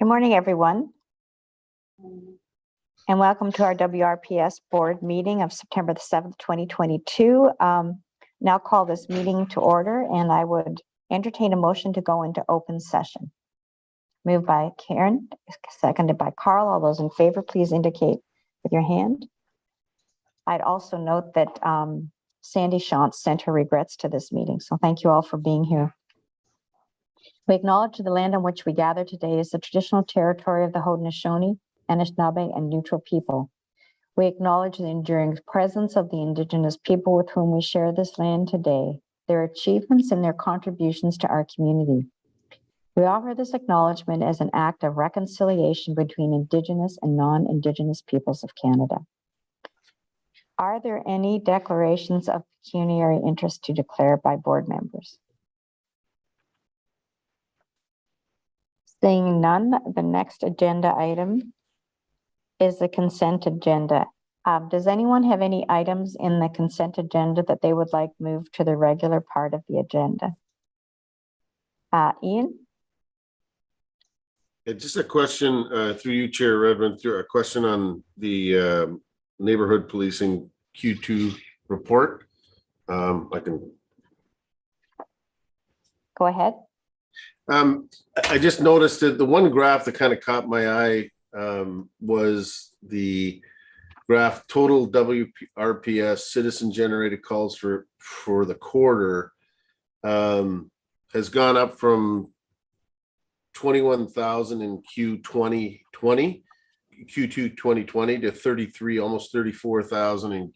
Good morning, everyone, and welcome to our WRPS board meeting of September the 7th, 2022. Now call this meeting to order, and I would entertain a motion to go into open session. Moved by Karen, seconded by Carl. All those in favor, please indicate with your hand. I'd also note that Sandy Shantz sent her regrets to this meeting, so thank you all for being here. We acknowledge the land on which we gather today is the traditional territory of the Haudenosaunee, Anishinaabe, and Neutral people. We acknowledge the enduring presence of the Indigenous people with whom we share this land today, their achievements and their contributions to our community. We offer this acknowledgement as an act of reconciliation between Indigenous and non-Indigenous peoples of Canada. Are there any declarations of pecuniary interest to declare by board members? Seeing none, the next agenda item is the consent agenda. Does anyone have any items in the consent agenda that they would like moved to the regular part of the agenda? Ian? Just a question through you, Chair Redmond, through a question on the neighborhood policing Q2 report. I can go ahead. I just noticed that the one graph that kind of caught my eye was the graph total WRPS citizen generated calls for the quarter has gone up from 21,000 in Q2 2020 to 33, almost 34,000 in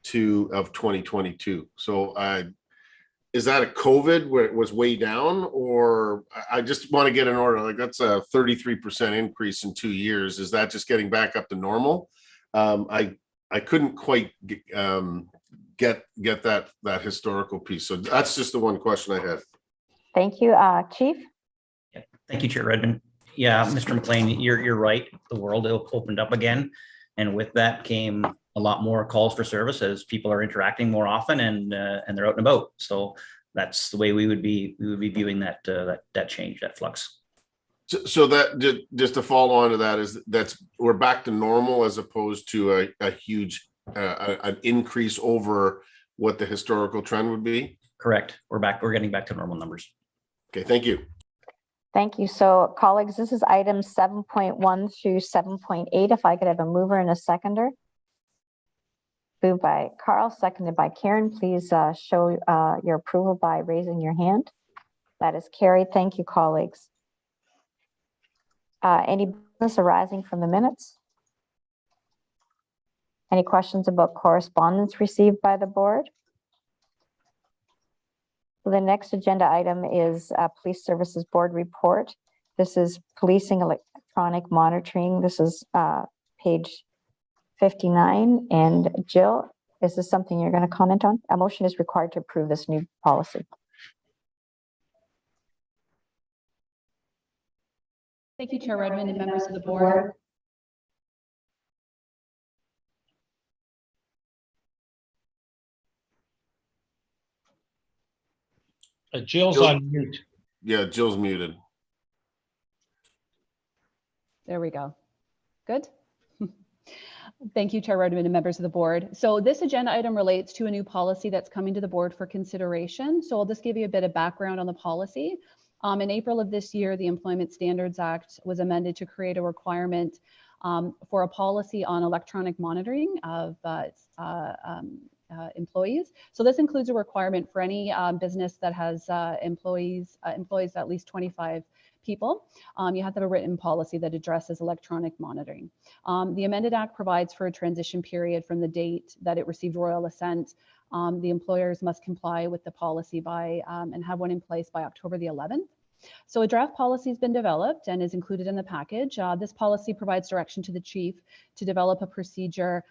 Q2 of 2022. So is that a COVID where it was way down, or I just want to get an order? Like, that's a 33% increase in 2 years. Is that just getting back up to normal? I couldn't quite get that historical piece. So that's just the one question I had. Thank you, Chief. Yeah, thank you, Chair Redmond. Yeah, Mr. McLean, you're right. The world opened up again, and with that came a lot more calls for service as people are interacting more often and they're out and about. So that's the way we would be viewing that change, that flux. So that just to follow on to that we're back to normal as opposed to a huge an increase over what the historical trend would be. Correct. We're getting back to normal numbers. Okay, thank you. Thank you. So, colleagues, this is items 7.1 through 7.8. If I could have a mover and a seconder. Moved by Carl, seconded by Karen. Please show your approval by raising your hand. That is carried. Thank you, colleagues. Any business arising from the minutes? Any questions about correspondence received by the board? The next agenda item is Police Services Board report. This is policing electronic monitoring. This is page 59. And Jill, is this something you're going to comment on? A motion is required to approve this new policy. Thank you, Chair Redmond and members of the board. Jill's on mute. Yeah, Jill's muted. There we go. Good. Thank you, Chair Redmond and members of the board. So this agenda item relates to a new policy that's coming to the board for consideration. So I'll just give you a bit of background on the policy. In April of this year, the Employment Standards Act was amended to create a requirement for a policy on electronic monitoring of employees. So this includes a requirement for any business that has employees at least 25 people. You have to have a written policy that addresses electronic monitoring. The amended act provides for a transition period from the date that it received royal assent. The employers must comply with the policy by and have one in place by October the 11th. So a draft policy has been developed and is included in the package. This policy provides direction to the chief to develop a procedure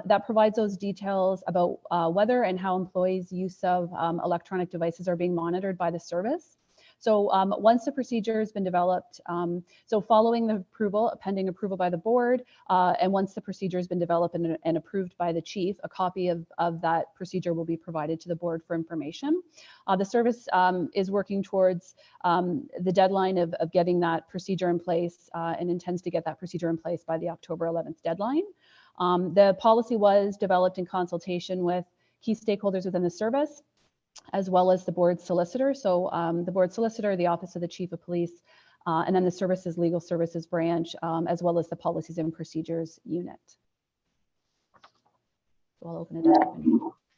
that provides those details about whether and how employees' use of electronic devices are being monitored by the service. So once the procedure has been developed, so following the approval, pending approval by the board, and once the procedure has been developed and approved by the chief, a copy of that procedure will be provided to the board for information. The service is working towards the deadline of getting that procedure in place and intends to get that procedure in place by the October 11th deadline. The policy was developed in consultation with key stakeholders within the service, as well as the board solicitor. So the board solicitor, the Office of the Chief of Police, and then the services legal services branch, as well as the policies and procedures unit. So I'll open it up.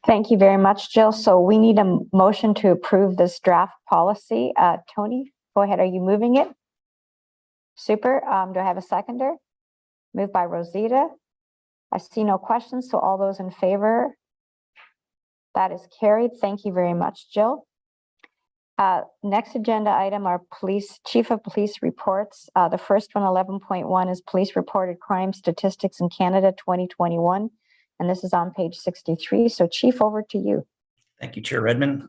Thank you very much, Jill. So we need a motion to approve this draft policy. Tony, go ahead. Are you moving it? Super. Do I have a seconder? Moved by Rosita. I see no questions. So all those in favor? That is carried. Thank you very much, Jill. Next agenda item are Chief of Police reports. The first one, 11.1, is Police Reported Crime Statistics in Canada 2021. And this is on page 63. So Chief, over to you. Thank you, Chair Redmond.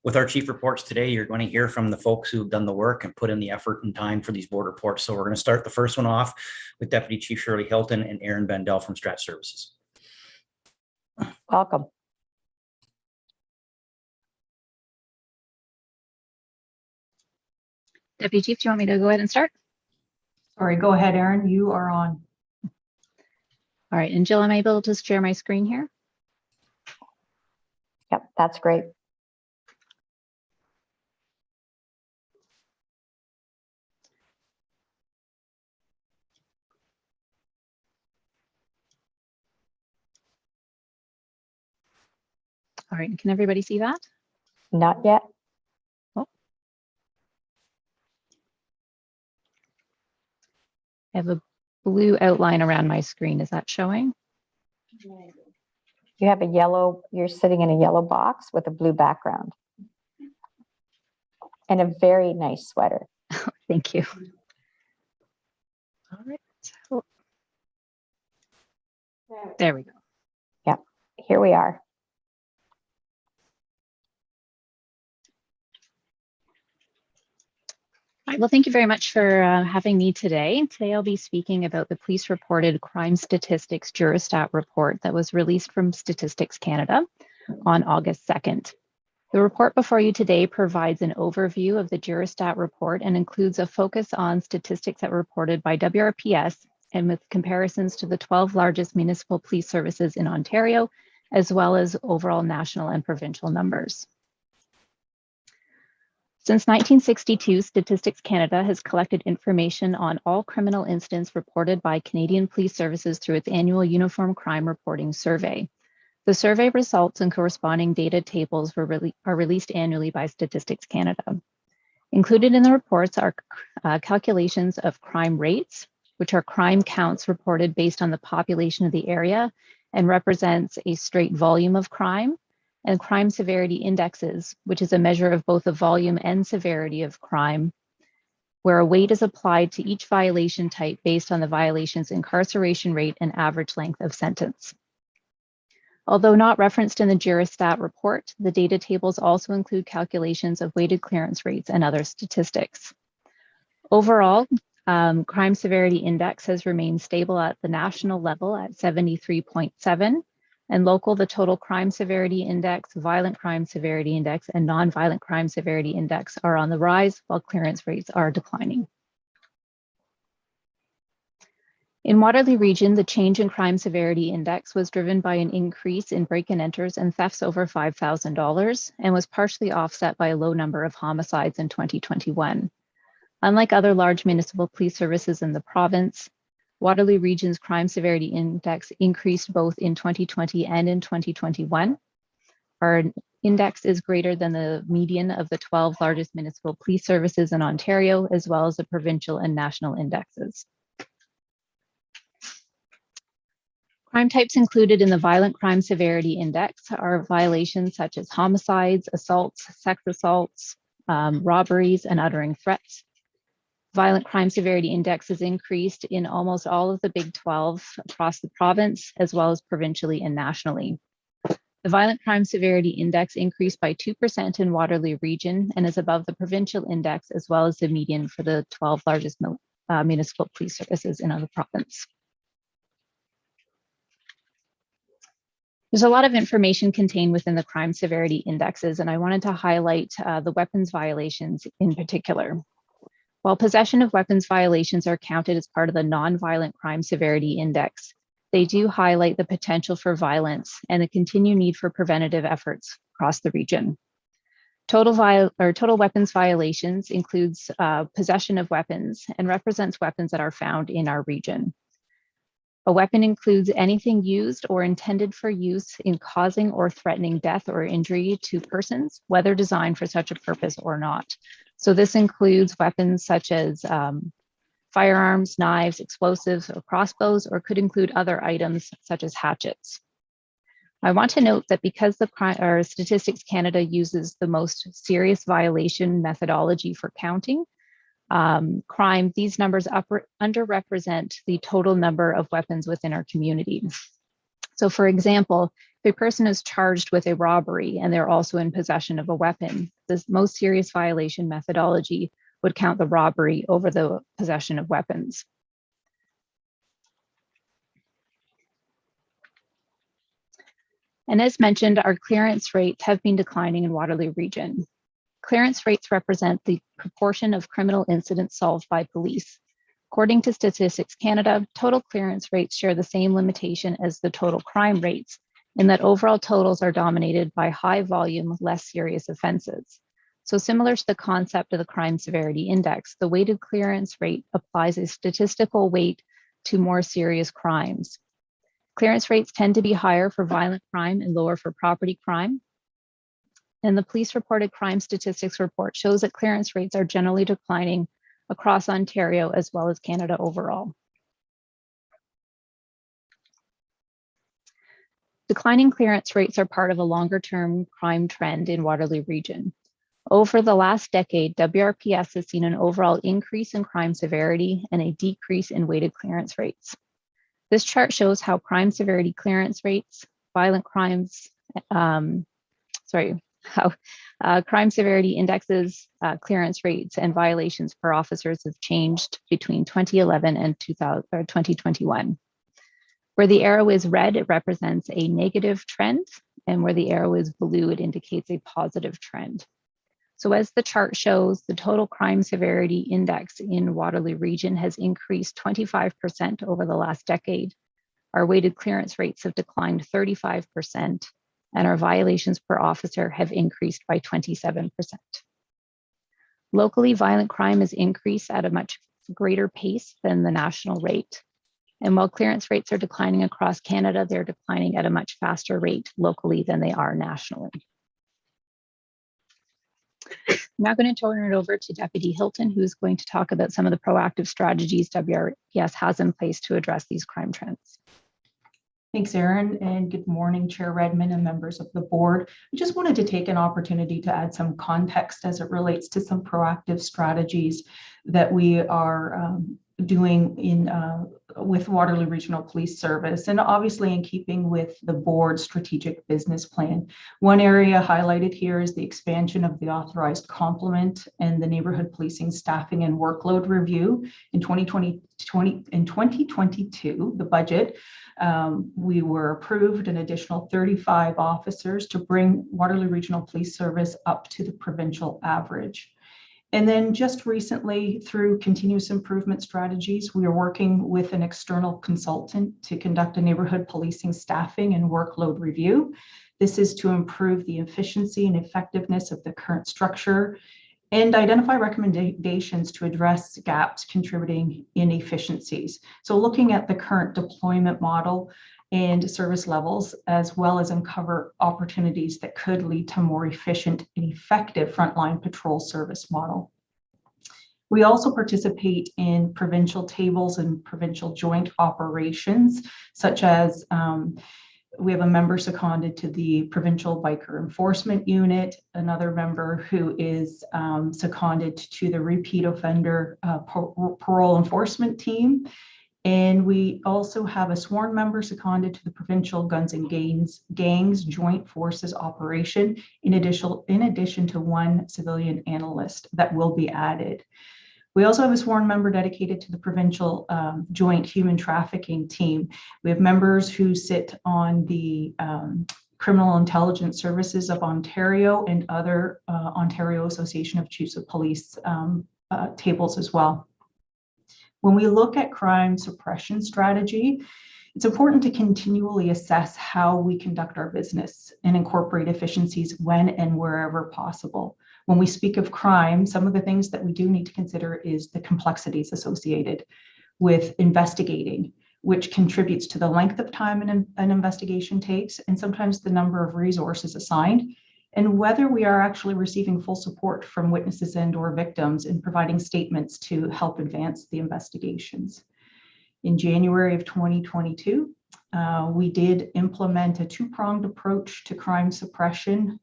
With our chief reports today, you're going to hear from the folks who've done the work and put in the effort and time for these board reports. So we're going to start the first one off with Deputy Chief Shirley Hilton and Aaron Bandel from Strat Services. Welcome. Deputy Chief, do you want me to go ahead and start? Sorry, go ahead, Aaron. You are on. All right, and Jill, am I able to share my screen here? Yep, that's great. All right, can everybody see that? Not yet. Oh. I have a blue outline around my screen. Is that showing? You have a yellow, you're sitting in a yellow box with a blue background and a very nice sweater. Thank you. All right. So, there we go. Yeah, here we are. All right, well, thank you very much for having me today. Today, I'll be speaking about the Police Reported Crime Statistics Jurostat report that was released from Statistics Canada on August 2nd. The report before you today provides an overview of the Jurostat report and includes a focus on statistics that were reported by WRPS and with comparisons to the 12 largest municipal police services in Ontario, as well as overall national and provincial numbers. Since 1962, Statistics Canada has collected information on all criminal incidents reported by Canadian Police Services through its annual Uniform Crime Reporting Survey. The survey results and corresponding data tables are released annually by Statistics Canada. Included in the reports are calculations of crime rates, which are crime counts reported based on the population of the area and represents a straight volume of crime, and crime severity indexes, which is a measure of both the volume and severity of crime, where a weight is applied to each violation type based on the violation's incarceration rate and average length of sentence. Although not referenced in the Jurostat report, the data tables also include calculations of weighted clearance rates and other statistics. Overall, crime severity index has remained stable at the national level at 73.7, and local, the total crime severity index, violent crime severity index, and non-violent crime severity index are on the rise, while clearance rates are declining. In Waterloo region, the change in crime severity index was driven by an increase in break-and enters and thefts over $5,000 and was partially offset by a low number of homicides in 2021. Unlike other large municipal police services in the province, Waterloo region's crime severity index increased both in 2020 and in 2021. Our index is greater than the median of the 12 largest municipal police services in Ontario, as well as the provincial and national indexes. Crime types included in the Violent Crime Severity Index are violations such as homicides, assaults, sex assaults, robberies, and uttering threats. Violent Crime Severity Index has increased in almost all of the Big 12 across the province, as well as provincially and nationally. The Violent Crime Severity Index increased by 2% in Waterloo region and is above the provincial index as well as the median for the 12 largest municipal police services in the province. There's a lot of information contained within the crime severity indexes, and I wanted to highlight the weapons violations in particular. While possession of weapons violations are counted as part of the non-violent crime severity index, they do highlight the potential for violence and the continued need for preventative efforts across the region. Total weapons violations includes possession of weapons and represents weapons that are found in our region. A weapon includes anything used or intended for use in causing or threatening death or injury to persons, whether designed for such a purpose or not. So this includes weapons such as firearms, knives, explosives, or crossbows, or could include other items such as hatchets. I want to note that because Statistics Canada uses the most serious violation methodology for counting crime, these numbers underrepresent the total number of weapons within our community. So for example, if a person is charged with a robbery and they're also in possession of a weapon, the most serious violation methodology would count the robbery over the possession of weapons. And as mentioned, our clearance rates have been declining in Waterloo region. Clearance rates represent the proportion of criminal incidents solved by police. According to Statistics Canada, total clearance rates share the same limitation as the total crime rates, in that overall totals are dominated by high volume, less serious offenses. So similar to the concept of the crime severity index, the weighted clearance rate applies a statistical weight to more serious crimes. Clearance rates tend to be higher for violent crime and lower for property crime. And the police reported crime statistics report shows that clearance rates are generally declining across Ontario as well as Canada overall. Declining clearance rates are part of a longer-term crime trend in Waterloo region. Over the last decade, WRPS has seen an overall increase in crime severity and a decrease in weighted clearance rates. This chart shows how crime severity clearance rates, violent crimes, crime severity indexes, clearance rates, and violations per officers have changed between 2011 and 2021. Where the arrow is red, it represents a negative trend, and where the arrow is blue, it indicates a positive trend. So as the chart shows, the total crime severity index in Waterloo region has increased 25% over the last decade. Our weighted clearance rates have declined 35%, and our violations per officer have increased by 27%. Locally, violent crime has increased at a much greater pace than the national rate. And while clearance rates are declining across Canada, they're declining at a much faster rate locally than they are nationally. I'm now going to turn it over to Deputy Hilton, who's going to talk about some of the proactive strategies WRPS has in place to address these crime trends. Thanks, Erin, and good morning, Chair Redmond and members of the board. I just wanted to take an opportunity to add some context as it relates to some proactive strategies that we are doing with Waterloo Regional Police Service, and obviously in keeping with the board's strategic business plan. One area highlighted here is the expansion of the authorized complement and the neighborhood policing staffing and workload review. In 2022, the budget, we were approved an additional 35 officers to bring Waterloo Regional Police Service up to the provincial average. And then just recently, through continuous improvement strategies, we are working with an external consultant to conduct a neighborhood policing staffing and workload review. This is to improve the efficiency and effectiveness of the current structure and identify recommendations to address gaps contributing inefficiencies. So looking at the current deployment model and service levels, as well as uncover opportunities that could lead to more efficient and effective frontline patrol service model. We also participate in provincial tables and provincial joint operations, such as we have a member seconded to the Provincial Biker Enforcement Unit, another member who is seconded to the Repeat Offender Parole Enforcement Team, And we also have a sworn member seconded to the provincial Guns and Gangs Joint Forces operation, in addition to one civilian analyst that will be added. We also have a sworn member dedicated to the provincial joint human trafficking team. We have members who sit on the Criminal Intelligence Services of Ontario and other Ontario Association of Chiefs of Police tables as well. When we look at crime suppression strategy, it's important to continually assess how we conduct our business and incorporate efficiencies when and wherever possible. When we speak of crime, some of the things that we do need to consider is the complexities associated with investigating, which contributes to the length of time an investigation takes, and sometimes the number of resources assigned, and whether we are actually receiving full support from witnesses and or victims in providing statements to help advance the investigations. In January of 2022, we did implement a two-pronged approach to crime suppression,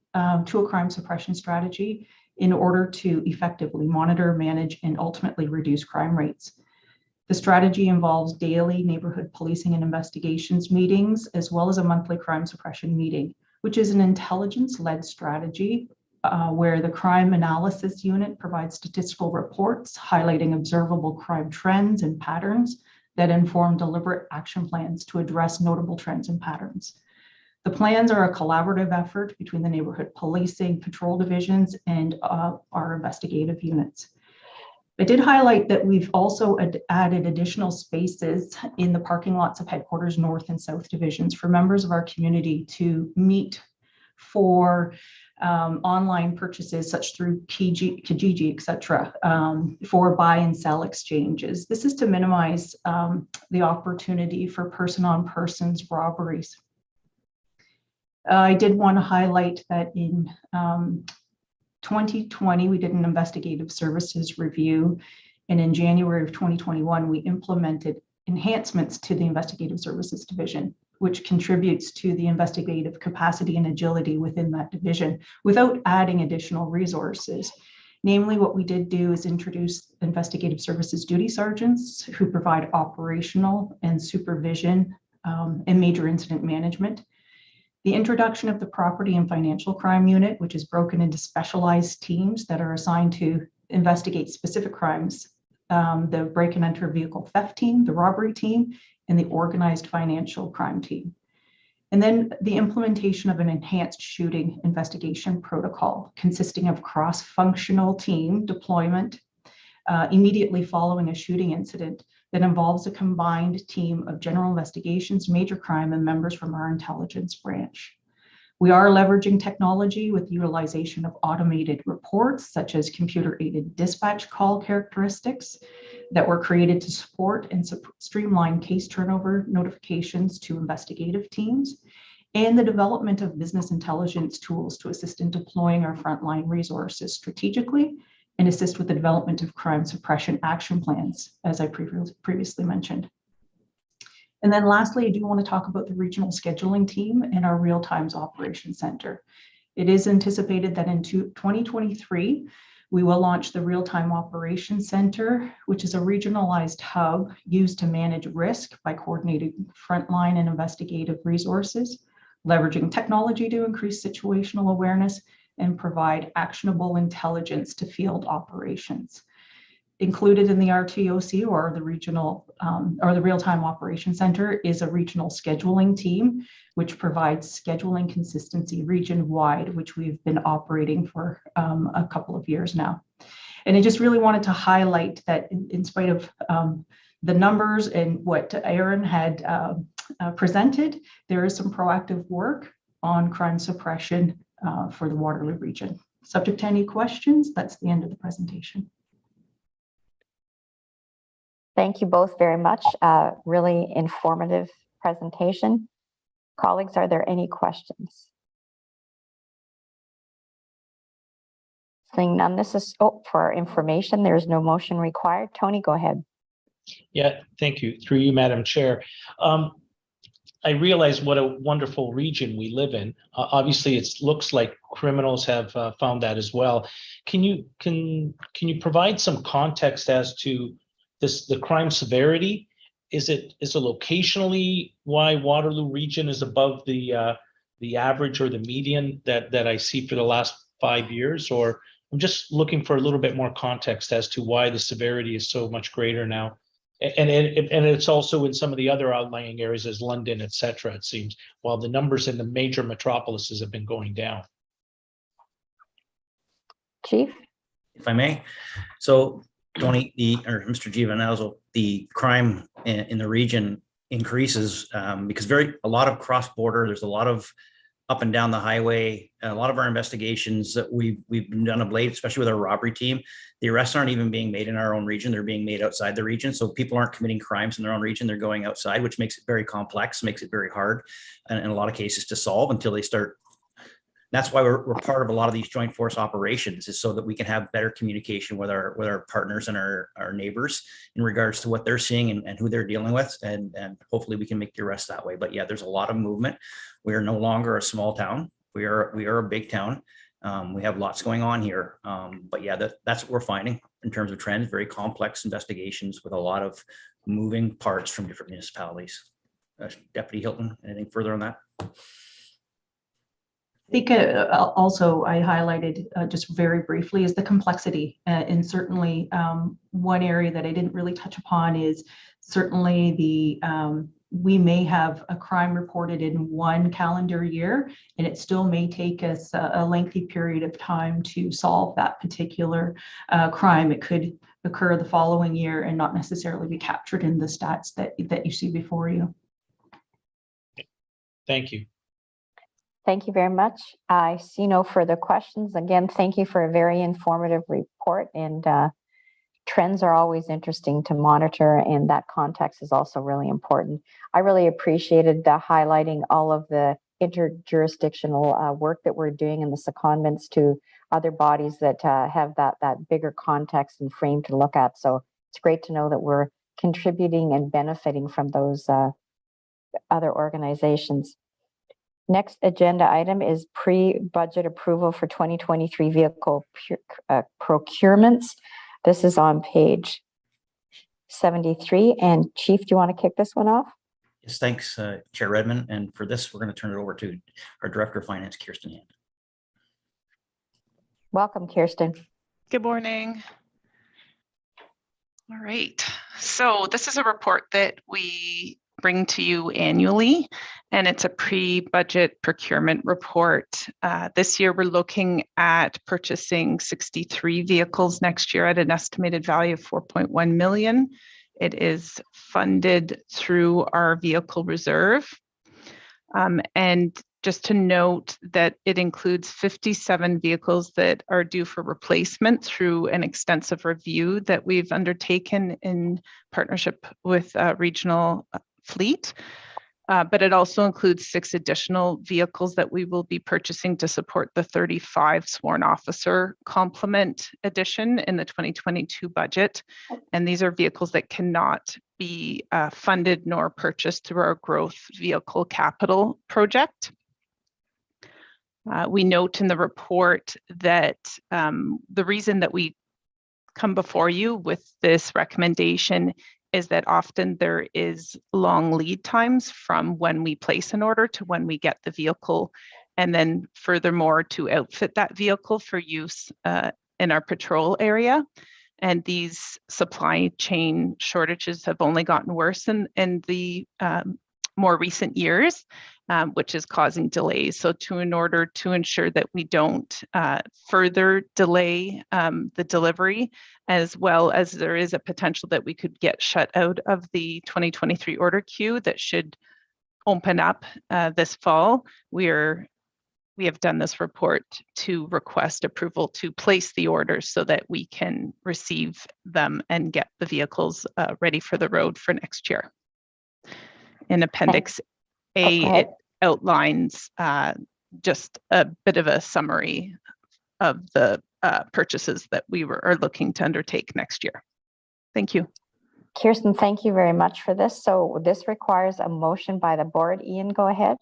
to a crime suppression strategy in order to effectively monitor, manage, and ultimately reduce crime rates. The strategy involves daily neighborhood policing and investigations meetings, as well as a monthly crime suppression meeting, which is an intelligence-led strategy where the crime analysis unit provides statistical reports highlighting observable crime trends and patterns that inform deliberate action plans to address notable trends and patterns. The plans are a collaborative effort between the neighborhood policing, patrol divisions, and our investigative units. I did highlight that we've also added additional spaces in the parking lots of headquarters North and South divisions for members of our community to meet for online purchases such through Kijiji, et cetera, for buy and sell exchanges. This is to minimize the opportunity for person-on-persons robberies. I did want to highlight that in 2020, we did an investigative services review, and in January of 2021, we implemented enhancements to the investigative services division, which contributes to the investigative capacity and agility within that division without adding additional resources. Namely, what we did do is introduce investigative services duty sergeants who provide operational and supervision and major incident management. The introduction of the property and financial crime unit, which is broken into specialized teams that are assigned to investigate specific crimes, the break and enter vehicle theft team, the robbery team, and the organized financial crime team. And then the implementation of an enhanced shooting investigation protocol consisting of cross-functional team deployment immediately following a shooting incident that involves a combined team of general investigations, major crime, and members from our intelligence branch. We are leveraging technology with utilization of automated reports, such as computer-aided dispatch call characteristics that were created to support and streamline case turnover notifications to investigative teams, and the development of business intelligence tools to assist in deploying our frontline resources strategically and assist with the development of crime suppression action plans, as I previously mentioned. And then lastly, I do want to talk about the regional scheduling team and our real-time operations center. It is anticipated that in 2023, we will launch the real-time operations center, which is a regionalized hub used to manage risk by coordinating frontline and investigative resources, leveraging technology to increase situational awareness, and provide actionable intelligence to field operations. Included in the RTOC or the regional or the real-time operations center is a regional scheduling team, which provides scheduling consistency region-wide, which we've been operating for a couple of years now. And I just really wanted to highlight that in spite of the numbers and what Aaron had presented, there is some proactive work on crime suppression for the Waterloo region. Subject to any questions, that's the end of the presentation. Thank you both very much. Really informative presentation. Colleagues, are there any questions? Seeing none, this is for information. There is no motion required. Tony, go ahead. Yeah, thank you. Through you, Madam Chair. I realize what a wonderful region we live in. Obviously, it looks like criminals have found that as well. Can you provide some context as to the crime severity is it locationally why Waterloo region is above the average or the median that I see for the last 5 years? Or I'm just looking for a little bit more context as to why the severity is so much greater now. And it's also in some of the other outlying areas as London, et cetera, it seems, while the numbers in the major metropolises have been going down. Chief? If I may. So Tony, Mr. Giovanazzo, the crime in the region increases because a lot of cross-border, there's a lot of up and down the highway, and a lot of our investigations that we've done of late, especially with our robbery team, the arrests aren't even being made in our own region. They're being made outside the region. So people aren't committing crimes in their own region. They're going outside, which makes it very complex, makes it very hard and in a lot of cases to solve until they start. That's why we're part of a lot of these joint force operations, is so that we can have better communication with our partners and our neighbors in regards to what they're seeing and who they're dealing with. And hopefully we can make the arrests that way. But yeah, there's a lot of movement. We are no longer a small town. We are a big town. We have lots going on here. But yeah, that's what we're finding in terms of trends, very complex investigations with a lot of moving parts from different municipalities. Deputy Hilton, anything further on that? I think also I highlighted just very briefly is the complexity. And certainly one area that I didn't really touch upon is certainly we may have a crime reported in one calendar year, and it still may take us a lengthy period of time to solve that particular crime. It could occur the following year and not necessarily be captured in the stats that you see before you. Thank you. Thank you very much. I see no further questions. Again, thank you for a very informative report, and trends are always interesting to monitor, and that context is also really important. I really appreciated the highlighting all of the interjurisdictional work that we're doing and the secondments to other bodies that have that bigger context and frame to look at. So it's great to know that we're contributing and benefiting from those other organizations. Next agenda item is pre-budget approval for 2023 vehicle procurements. This is on page 73. And Chief, do you want to kick this one off? Yes, thanks, Chair Redmond. And for this, we're going to turn it over to our Director of Finance, Kirsten Hand. Welcome, Kirsten. Good morning. All right. So this is a report that we bring to you annually, and it's a pre-budget procurement report. This year, we're looking at purchasing 63 vehicles next year at an estimated value of 4.1 million. It is funded through our vehicle reserve. And just to note that it includes 57 vehicles that are due for replacement through an extensive review that we've undertaken in partnership with Regional Fleet. But it also includes 6 additional vehicles that we will be purchasing to support the 35 sworn officer complement addition in the 2022 budget. And these are vehicles that cannot be funded nor purchased through our growth vehicle capital project. We note in the report that the reason that we come before you with this recommendation is that often there is long lead times from when we place an order to when we get the vehicle, and then furthermore to outfit that vehicle for use in our patrol area. And these supply chain shortages have only gotten worse in the more recent years, which is causing delays. So in order to ensure that we don't further delay the delivery, as well as there is a potential that we could get shut out of the 2023 order queue that should open up this fall, we have done this report to request approval to place the orders so that we can receive them and get the vehicles ready for the road for next year. In Appendix A, it outlines just a bit of a summary of the purchases that we are looking to undertake next year. Thank you. Kirsten, thank you very much for this. So this requires a motion by the board. Ian, go ahead.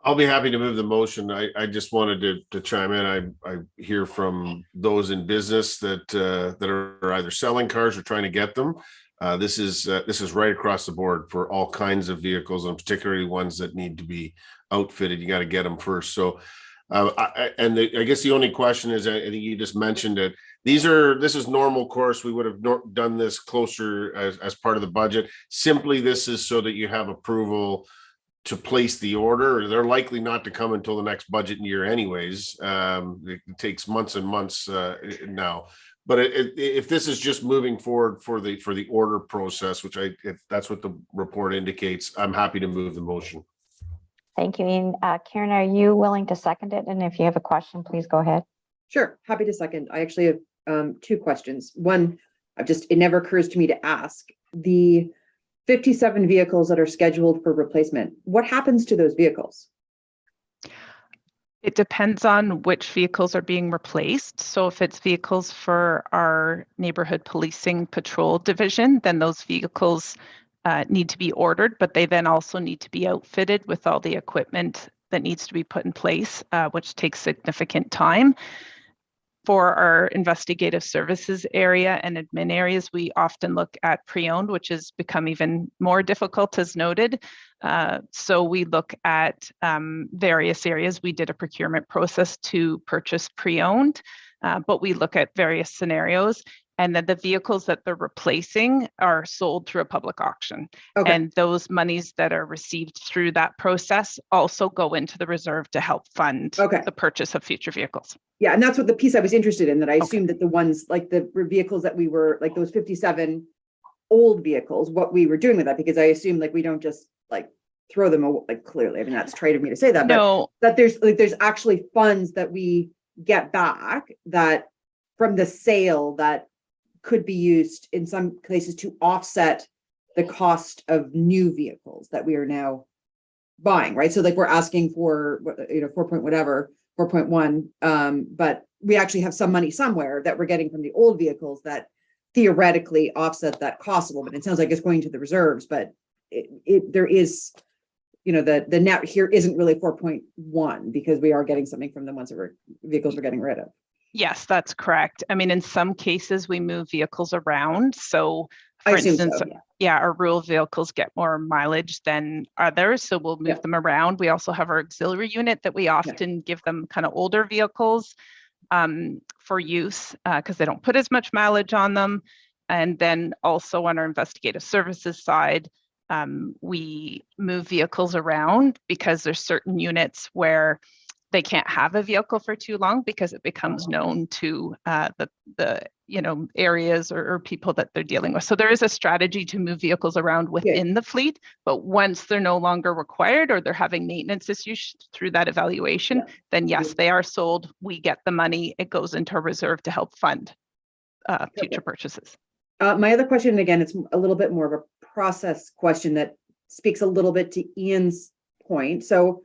I'll be happy to move the motion. I just wanted to chime in. I hear from those in business that are either selling cars or trying to get them. This is right across the board for all kinds of vehicles, and particularly ones that need to be outfitted. You got to get them first. So, I guess the only question is, I think you just mentioned it. This is normal course. We would have done this closer as part of the budget. Simply, this is so that you have approval to place the order. They're likely not to come until the next budget year anyways. It takes months and months now. But if this is just moving forward for the order process, which if that's what the report indicates, I'm happy to move the motion. Thank you, Ian. Karen, are you willing to second it? And if you have a question, please go ahead. Sure, happy to second. I actually have two questions. One, it never occurs to me to ask. The 57 vehicles that are scheduled for replacement, what happens to those vehicles? It depends on which vehicles are being replaced. So if it's vehicles for our neighborhood policing patrol division, then those vehicles need to be ordered, but they then also need to be outfitted with all the equipment that needs to be put in place, which takes significant time. For our investigative services area and admin areas, we often look at pre-owned, which has become even more difficult, as noted. So we look at various areas. We did a procurement process to purchase pre-owned, but we look at various scenarios. And then the vehicles that they're replacing are sold through a public auction. Okay. And those monies that are received through that process also go into the reserve to help fund the purchase of future vehicles. Yeah, and that's what the piece I was interested in, that I Okay. assumed that the ones, like the vehicles that we were, like those 57 old vehicles, what we were doing with that, because I assumed like we don't just like throw them away, like clearly, I mean, that's trite of me to say that, No, but that there's actually funds that we get back that from the sale that could be used in some places to offset the cost of new vehicles that we are now buying, right? So like we're asking for, 4.1, but we actually have some money somewhere that we're getting from the old vehicles that theoretically offset that cost a little bit. It sounds like it's going to the reserves, but there is, the net here isn't really 4.1 because we are getting something from the ones that vehicles we're getting rid of. yes, that's correct. I mean, in some cases, we move vehicles around. So, I for assume so, instance, yeah. our rural vehicles get more mileage than others. So we'll move them around. We also have our auxiliary unit that we often give them kind of older vehicles for use because they don't put as much mileage on them. And then also on our investigative services side, we move vehicles around because there's certain units where they can't have a vehicle for too long because it becomes known to the areas or people that they're dealing with. So there is a strategy to move vehicles around within the fleet, but once they're no longer required or they're having maintenance issues through that evaluation, then yes, they are sold. We get the money. It goes into a reserve to help fund future purchases. My other question, and again, it's a little bit more of a process question that speaks a little bit to Ian's point. So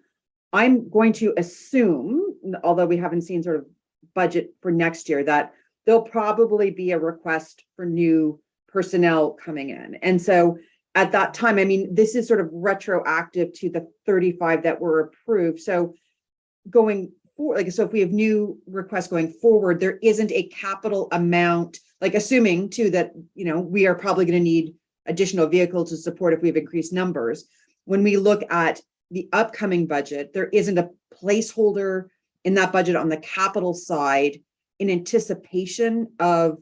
I'm going to assume, although we haven't seen sort of budget for next year, that there'll probably be a request for new personnel coming in. And so at that time, I mean, this is sort of retroactive to the 35 that were approved. So going forward, so if we have new requests going forward, there isn't a capital amount, like assuming too that, we are probably going to need additional vehicles to support if we have increased numbers. When we look at the upcoming budget, there isn't a placeholder in that budget on the capital side in anticipation of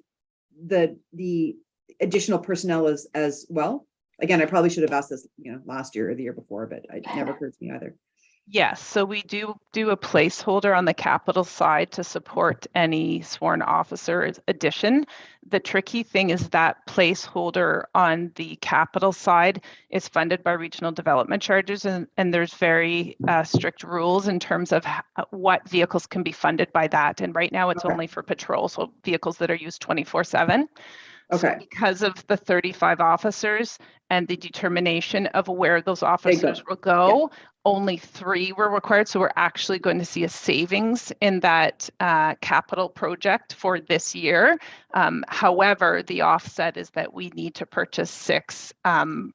the additional personnel as well. Again, I probably should have asked this, last year or the year before, but it never occurred to me either. Yes, so we do a placeholder on the capital side to support any sworn officer addition. The tricky thing is that placeholder on the capital side is funded by regional development charges, and there's very strict rules in terms of what vehicles can be funded by that. And right now it's only for patrol, so vehicles that are used 24/7. Okay. So because of the 35 officers and the determination of where those officers will go, only 3 were required. So we're actually going to see a savings in that capital project for this year. However, the offset is that we need to purchase 6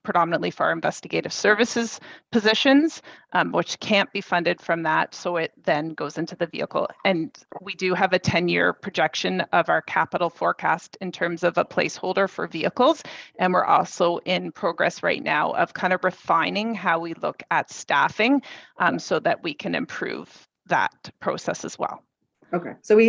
predominantly for our investigative services positions, which can't be funded from that. So it then goes into the vehicle. And we do have a 10-year projection of our capital forecast in terms of a placeholder for vehicles. And we're also in progress right now of kind of refining how we look at staffing so that we can improve that process as well. Okay, so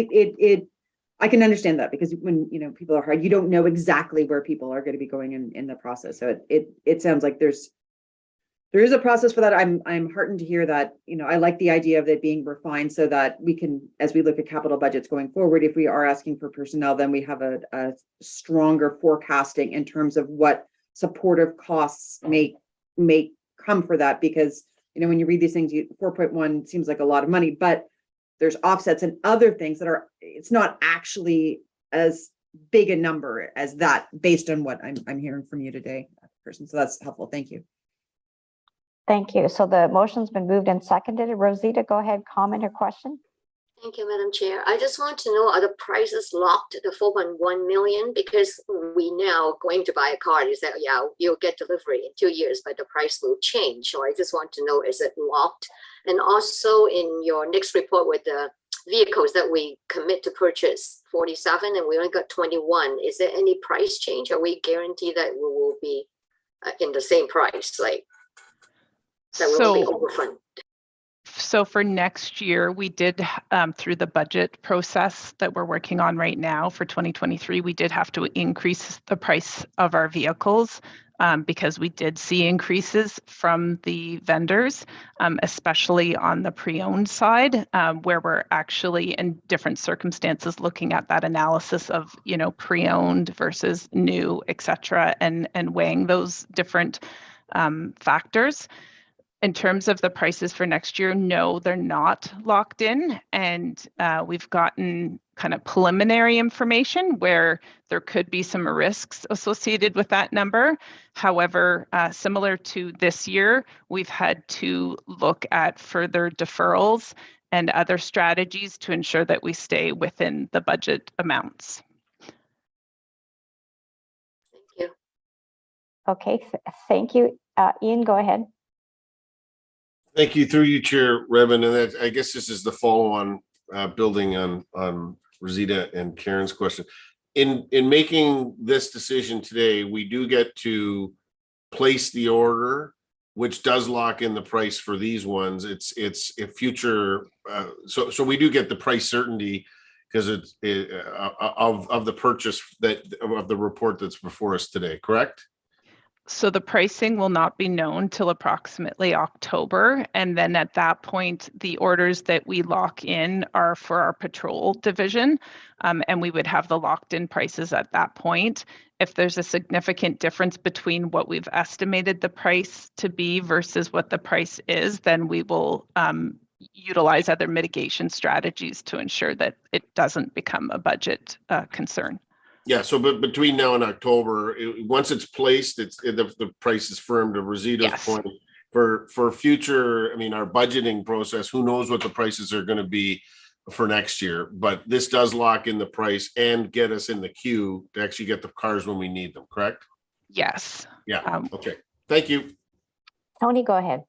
I can understand that, because when people are hired, you don't know exactly where people are going to be going in the process. So it sounds like there is a process for that. I'm heartened to hear that. I like the idea of it being refined so that we can, as we look at capital budgets going forward, if we are asking for personnel, then we have a stronger forecasting in terms of what supportive costs may come for that. Because when you read these things, 4.1 seems like a lot of money, but there's offsets and other things that it's not actually as big a number as that, based on what I'm hearing from you today, person. So that's helpful. Thank you. Thank you. So the motion's been moved and seconded. Rosita, go ahead, comment or question? Thank you, Madam Chair. I just want to know, are the prices locked at the 4.1 million? Because we now going to buy a car, you say, yeah, you'll get delivery in 2 years, but the price will change. So I just want to know, is it locked? And also in your next report with the vehicles that we commit to purchase 47 and we only got 21, is there any price change? Are we guaranteed that we will be in the same price, like that we will be overfunded? So for next year, we did, through the budget process that we're working on right now for 2023, we did have to increase the price of our vehicles because we did see increases from the vendors, especially on the pre-owned side, where we're actually in different circumstances looking at that analysis of, pre-owned versus new, et cetera, and weighing those different factors. In terms of the prices for next year, no, they're not locked in. And we've gotten kind of preliminary information where there could be some risks associated with that number. However, similar to this year, we've had to look at further deferrals and other strategies to ensure that we stay within the budget amounts. Thank you. Okay, thank you. Ian, go ahead. Thank you. Through you, Chair Revin, and I guess this is the follow-on, building on Rosita and Karen's question. In making this decision today, we do get to place the order, which does lock in the price for these ones. It's a future, so we do get the price certainty because it's of the purchase of the report that's before us today. Correct? So the pricing will not be known till approximately October. And then at that point, the orders that we lock in are for our patrol division. And we would have the locked in prices at that point. If there's a significant difference between what we've estimated the price to be versus what the price is, then we will utilize other mitigation strategies to ensure that it doesn't become a budget concern. Yeah, so but between now and October, once it's placed, the price is firm. To Rosita's point, for future, our budgeting process, who knows what the prices are going to be for next year, but this does lock in the price and get us in the queue to actually get the cars when we need them, correct? Yes. Yeah, okay. Thank you. Tony, go ahead.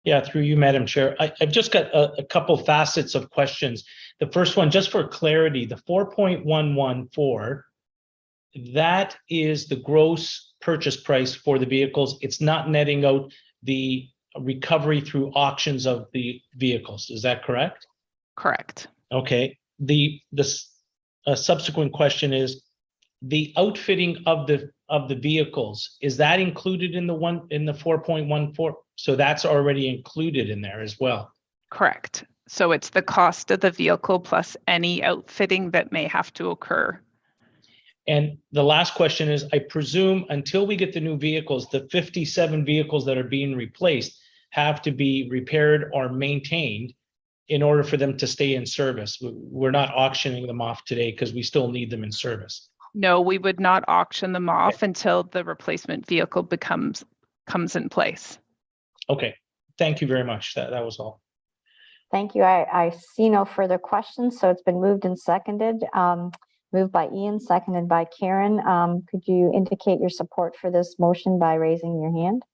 Yeah, through you, Madam Chair. I've just got a couple facets of questions. The first one, just for clarity, the 4.114, that is the gross purchase price for the vehicles. It's not netting out the recovery through auctions of the vehicles. Is that correct? Correct. Okay. The subsequent question is the outfitting of the vehicles. Is that included in the 4.14? So that's already included in there as well. Correct. So it's the cost of the vehicle plus any outfitting that may have to occur. And the last question is, I presume until we get the new vehicles, the 57 vehicles that are being replaced have to be repaired or maintained in order for them to stay in service. We're not auctioning them off today because we still need them in service. No, we would not auction them off until the replacement vehicle comes in place. Okay, thank you very much. That was all. Thank you. I see no further questions, so it's been moved and seconded. Moved by Ian, seconded by Karen. Could you indicate your support for this motion by raising your hand?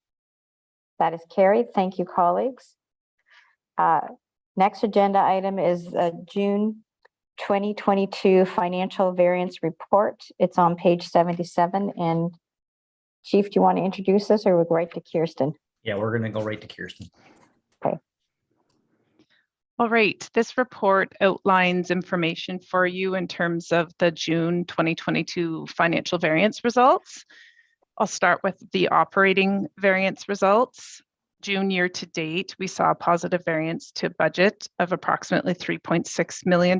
That is carried. Thank you, colleagues. Next agenda item is June 2022 financial variance report. It's on page 77. And Chief, do you want to introduce this, or we'll go right to Kirsten? Yeah, we're going to go right to Kirsten. Okay. All right, this report outlines information for you in terms of the June 2022 financial variance results. I'll start with the operating variance results. June year to date, we saw a positive variance to budget of approximately $3.6 million.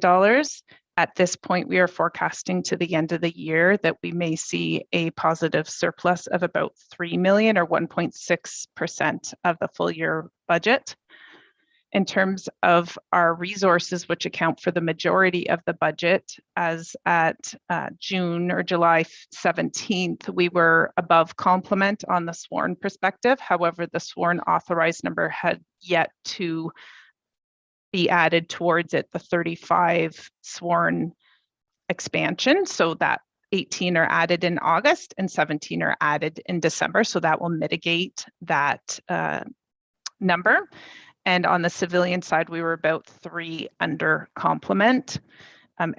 At this point, we are forecasting to the end of the year that we may see a positive surplus of about $3 million or 1.6% of the full year budget. In terms of our resources, which account for the majority of the budget, as at June or July 17th, we were above complement on the sworn perspective. However, the sworn authorized number had yet to be added towards it, the 35 sworn expansion, so that 18 are added in August and 17 are added in December. So that will mitigate that number. And on the civilian side, we were about 3 under complement.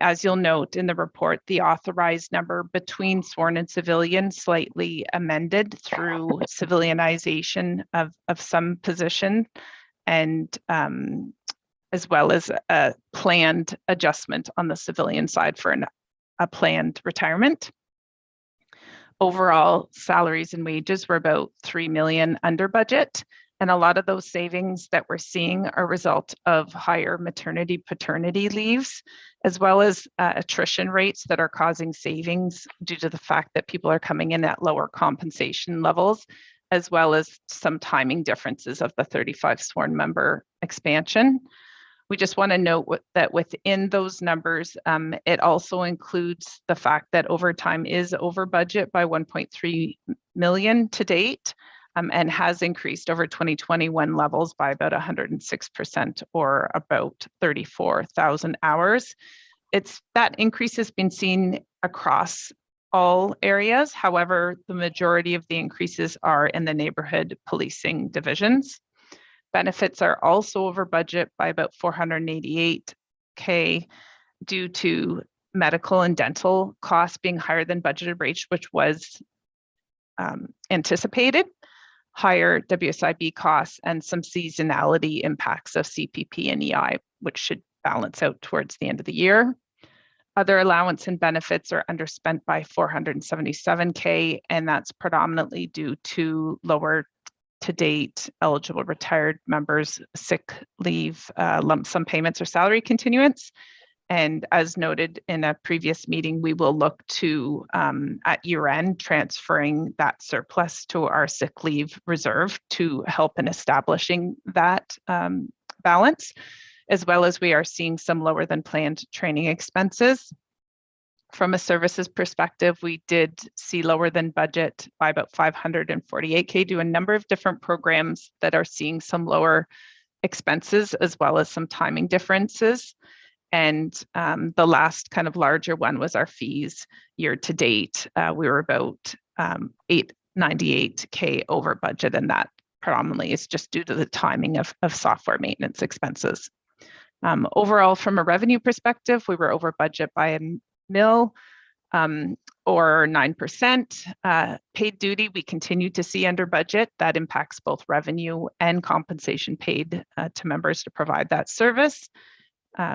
As you'll note in the report, the authorized number between sworn and civilian slightly amended through civilianization of some position, and as well as a planned adjustment on the civilian side for a planned retirement. Overall, salaries and wages were about $3 million under budget. And a lot of those savings that we're seeing are a result of higher maternity, paternity leaves, as well as attrition rates that are causing savings due to the fact that people are coming in at lower compensation levels, as well as some timing differences of the 35 sworn member expansion. We just want to note that within those numbers, it also includes the fact that overtime is over budget by 1.3 million to date. And has increased over 2021 levels by about 106% or about 34,000 hours. That increase has been seen across all areas. However, the majority of the increases are in the neighborhood policing divisions. Benefits are also over budget by about 488K due to medical and dental costs being higher than budgeted rates, which was anticipated. Higher WSIB costs and some seasonality impacts of CPP and EI, which should balance out towards the end of the year. Other allowance and benefits are underspent by 477K, and that's predominantly due to lower to date eligible retired members' sick leave, lump sum payments or salary continuance. And as noted in a previous meeting, we will look to, at year end, transferring that surplus to our sick leave reserve to help in establishing that balance, as well as we are seeing some lower than planned training expenses. From a services perspective, we did see lower than budget by about 548K due to a number of different programs that are seeing some lower expenses, as well as some timing differences. And the last kind of larger one was our fees year to date. We were about 898K over budget, and that predominantly is just due to the timing of software maintenance expenses. Overall, from a revenue perspective, we were over budget by $1 million or 9%. Paid duty, we continue to see under budget. That impacts both revenue and compensation paid to members to provide that service.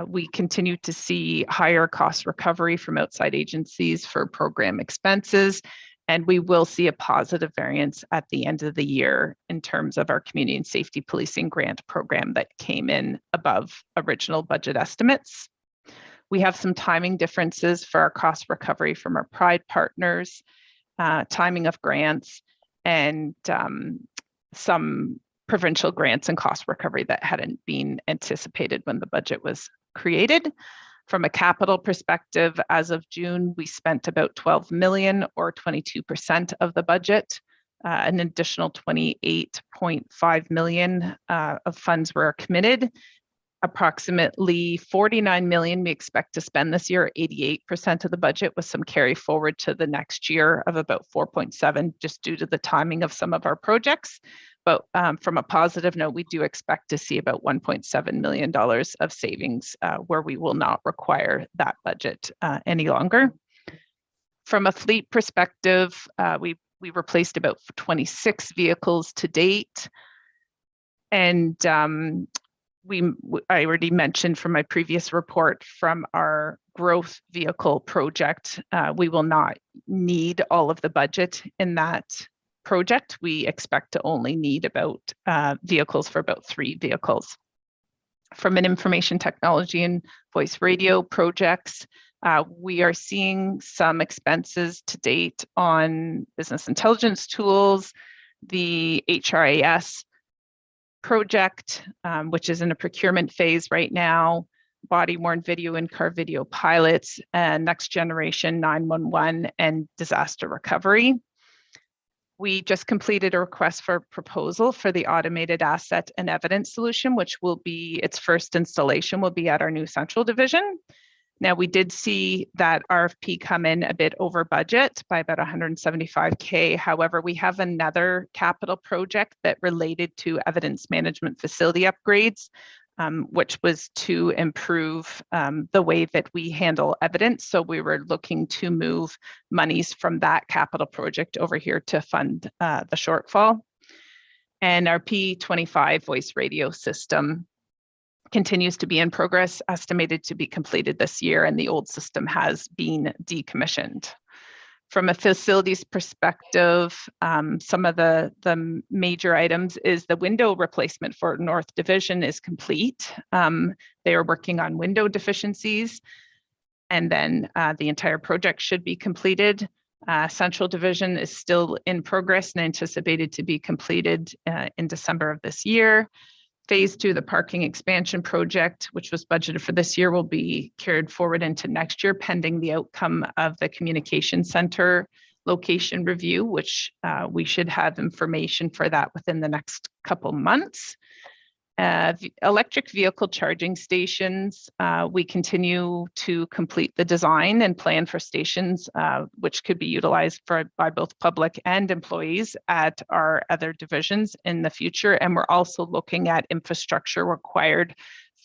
We continue to see higher cost recovery from outside agencies for program expenses, and we will see a positive variance at the end of the year in terms of our community and safety policing grant program that came in above original budget estimates. We have some timing differences for our cost recovery from our Pride partners, timing of grants, and some provincial grants and cost recovery that hadn't been anticipated when the budget was created. From a capital perspective, as of June, we spent about 12 million or 22% of the budget. An additional 28.5 million of funds were committed. Approximately 49 million we expect to spend this year, 88% of the budget, with some carry forward to the next year of about 4.7, just due to the timing of some of our projects. But from a positive note, we do expect to see about $1.7 million of savings where we will not require that budget any longer. From a fleet perspective, we replaced about 26 vehicles to date. And I already mentioned from my previous report from our growth vehicle project, we will not need all of the budget in that project. We expect to only need about vehicles for about 3 vehicles. From an information technology and voice radio projects, we are seeing some expenses to date on business intelligence tools, the HRIS project, which is in a procurement phase right now, body-worn video and car video pilots, and next generation 911 and disaster recovery. We just completed a request for proposal for the automated asset and evidence solution, which will be, its first installation will be at our new central division. Now, we did see that RFP come in a bit over budget by about 175K. However, we have another capital project that related to evidence management facility upgrades, which was to improve the way that we handle evidence. So we were looking to move monies from that capital project over here to fund the shortfall. And our P25 voice radio system continues to be in progress, estimated to be completed this year, and the old system has been decommissioned. From a facilities perspective, some of the major items is the window replacement for North Division is complete. They are working on window deficiencies, and then the entire project should be completed. Central Division is still in progress and anticipated to be completed in December of this year. Phase 2, the parking expansion project, which was budgeted for this year, will be carried forward into next year, pending the outcome of the communication center location review, which we should have information for that within the next couple months. Electric vehicle charging stations, we continue to complete the design and plan for stations which could be utilized by both public and employees at our other divisions in the future. And we're also looking at infrastructure required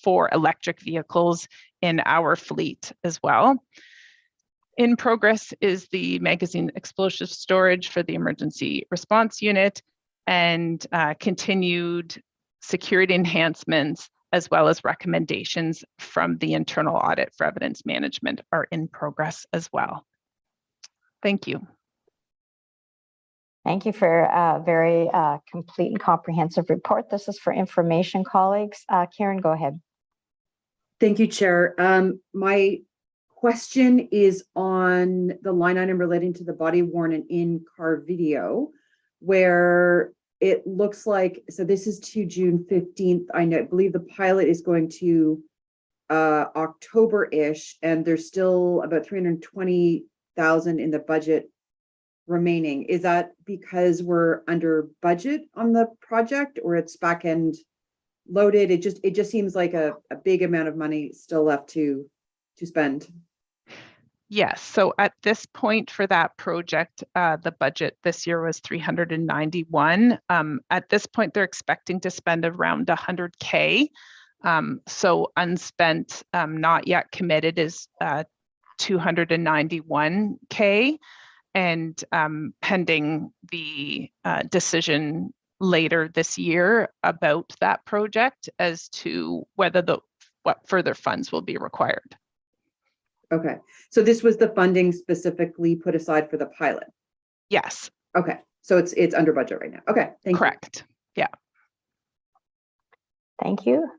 for electric vehicles in our fleet as well. In progress is the magazine explosive storage for the emergency response unit, and continued security enhancements, as well as recommendations from the internal audit for evidence management, are in progress as well. Thank you. Thank you for a very complete and comprehensive report. This is for information, colleagues. Karen, go ahead. Thank you, Chair. My question is on the line item relating to the body worn and in-car video, where it looks like, so this is to June 15th. I believe the pilot is going to October-ish, and there's still about 320,000 in the budget remaining. Is that because we're under budget on the project, or it's back end loaded? It just seems like a big amount of money still left to spend. Yes, so at this point for that project, the budget this year was 391. At this point, they're expecting to spend around 100K. So unspent, not yet committed, is 291K, and pending the decision later this year about that project as to whether what further funds will be required. Okay, so this was the funding specifically put aside for the pilot? Yes. Okay, so it's under budget right now. Okay, thank you. Correct. Yeah. Thank you.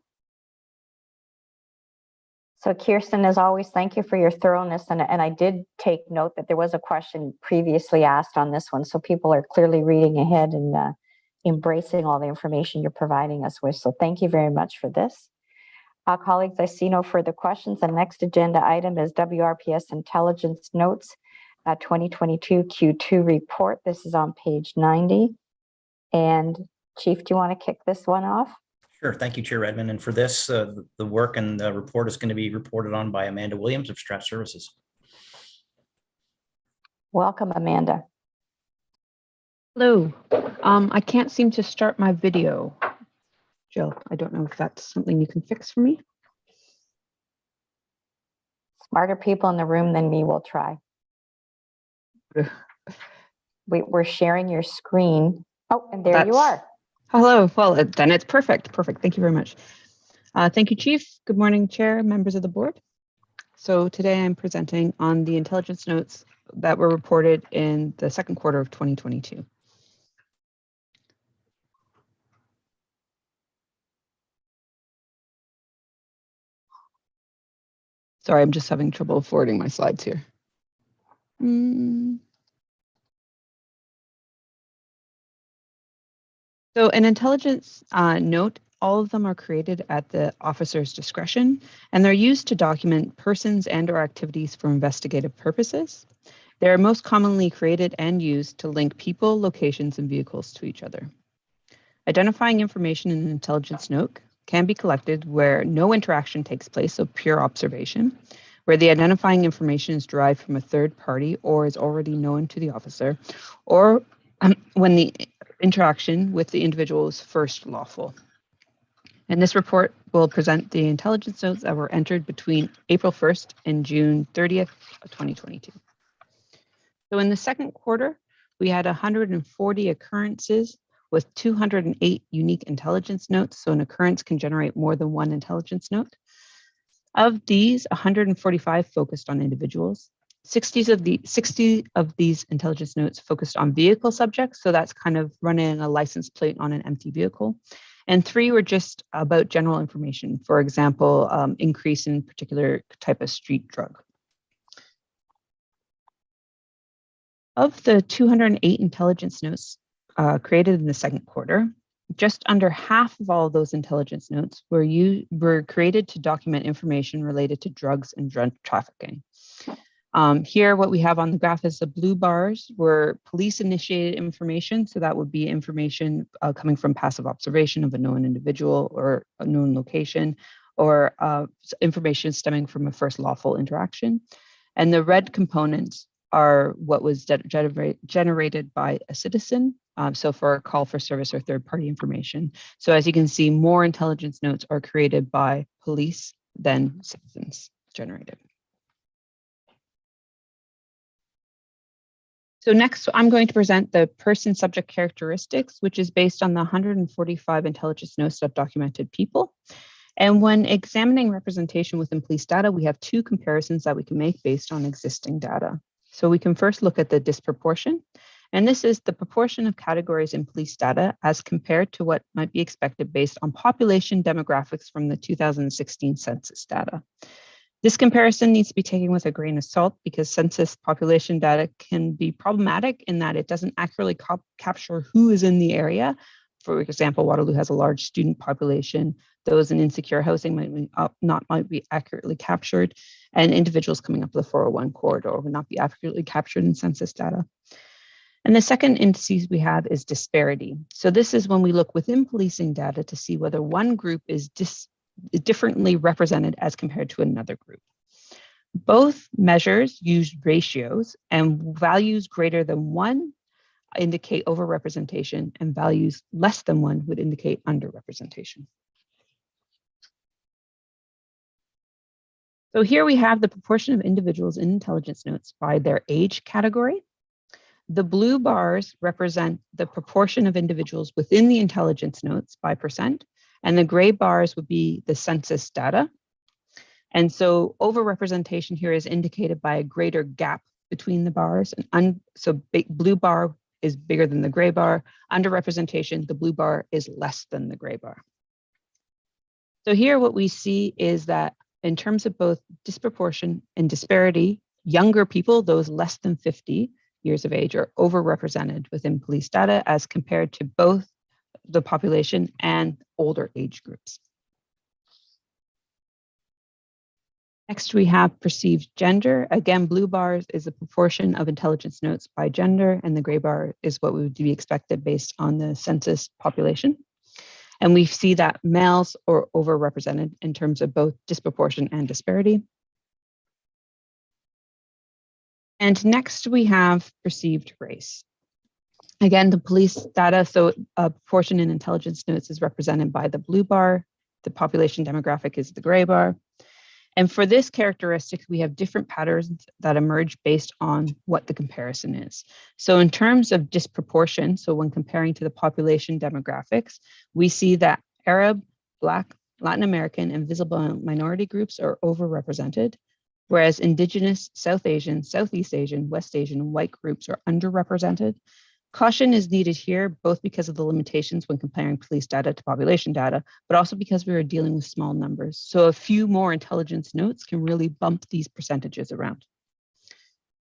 So Kirsten, as always, thank you for your thoroughness. And I did take note that there was a question previously asked on this one. So people are clearly reading ahead and embracing all the information you're providing us with. So thank you very much for this. Colleagues, I see no further questions. The next agenda item is WRPS Intelligence Notes 2022 Q2 report. This is on page 90. And Chief, do you want to kick this one off? Sure. Thank you, Chair Redmond. And for this, the work and the report is going to be reported on by Amanda Williams of Strat Services. Welcome, Amanda. Hello. I can't seem to start my video. Jill, I don't know if that's something you can fix for me. Smarter people in the room than me will try. We're sharing your screen. Oh, and there you are. Hello. Well, then it's perfect. Perfect. Thank you very much. Thank you, Chief. Good morning, Chair, members of the board. So today I'm presenting on the intelligence notes that were reported in the second quarter of 2022. Sorry, I'm just having trouble forwarding my slides here. So an intelligence note, all of them are created at the officer's discretion, and they're used to document persons and or activities for investigative purposes. They're most commonly created and used to link people, locations, and vehicles to each other. Identifying information in an intelligence note can be collected where no interaction takes place, so pure observation, where the identifying information is derived from a third party or is already known to the officer, or when the interaction with the individual is first lawful. And this report will present the intelligence notes that were entered between April 1st and June 30th of 2022. So in the second quarter, we had 140 occurrences with 208 unique intelligence notes. So an occurrence can generate more than one intelligence note. Of these, 145 focused on individuals. 60 of these intelligence notes focused on vehicle subjects. So that's kind of running a license plate on an empty vehicle. And 3 were just about general information. For example, increase in particular type of street drug. Of the 208 intelligence notes created in the second quarter, just under half of all of those intelligence notes were created to document information related to drugs and drug trafficking. Here, what we have on the graph is the blue bars were police-initiated information. So that would be information coming from passive observation of a known individual or a known location, or information stemming from a first lawful interaction. And the red components are what was generated by a citizen. So for a call for service or third-party information. So as you can see, more intelligence notes are created by police than citizens generated. So next, I'm going to present the person subject characteristics, which is based on the 145 intelligence notes of documented people. And when examining representation within police data, we have 2 comparisons that we can make based on existing data. So we can first look at the disproportion. And this is the proportion of categories in police data as compared to what might be expected based on population demographics from the 2016 census data. This comparison needs to be taken with a grain of salt because census population data can be problematic in that it doesn't accurately capture who is in the area. For example, Waterloo has a large student population. Those in insecure housing might be accurately captured, and individuals coming up the 401 corridor would not be accurately captured in census data. And the second indices we have is disparity. So this is when we look within policing data to see whether one group is differently represented as compared to another group. Both measures use ratios, and values greater than 1 indicate overrepresentation, and values less than 1 would indicate underrepresentation. So here we have the proportion of individuals in intelligence notes by their age category. The blue bars represent the proportion of individuals within the intelligence notes by percent, and the gray bars would be the census data. And so overrepresentation here is indicated by a greater gap between the bars. And so blue bar is bigger than the gray bar. Underrepresentation, the blue bar is less than the gray bar. So here what we see is that in terms of both disproportion and disparity, younger people, those less than 50 years of age, are overrepresented within police data as compared to both the population and older age groups. Next, we have perceived gender. Again, blue bars is a proportion of intelligence notes by gender, and the gray bar is what would be expected based on the census population. And we see that males are overrepresented in terms of both disproportion and disparity. And next, we have perceived race. Again, the police data, so a proportion in intelligence notes is represented by the blue bar. The population demographic is the gray bar. And for this characteristic, we have different patterns that emerge based on what the comparison is. So in terms of disproportion, so when comparing to the population demographics, we see that Arab, Black, Latin American, and visible minority groups are overrepresented, whereas Indigenous, South Asian, Southeast Asian, West Asian, and white groups are underrepresented. Caution is needed here, both because of the limitations when comparing police data to population data, but also because we are dealing with small numbers. So a few more intelligence notes can really bump these percentages around.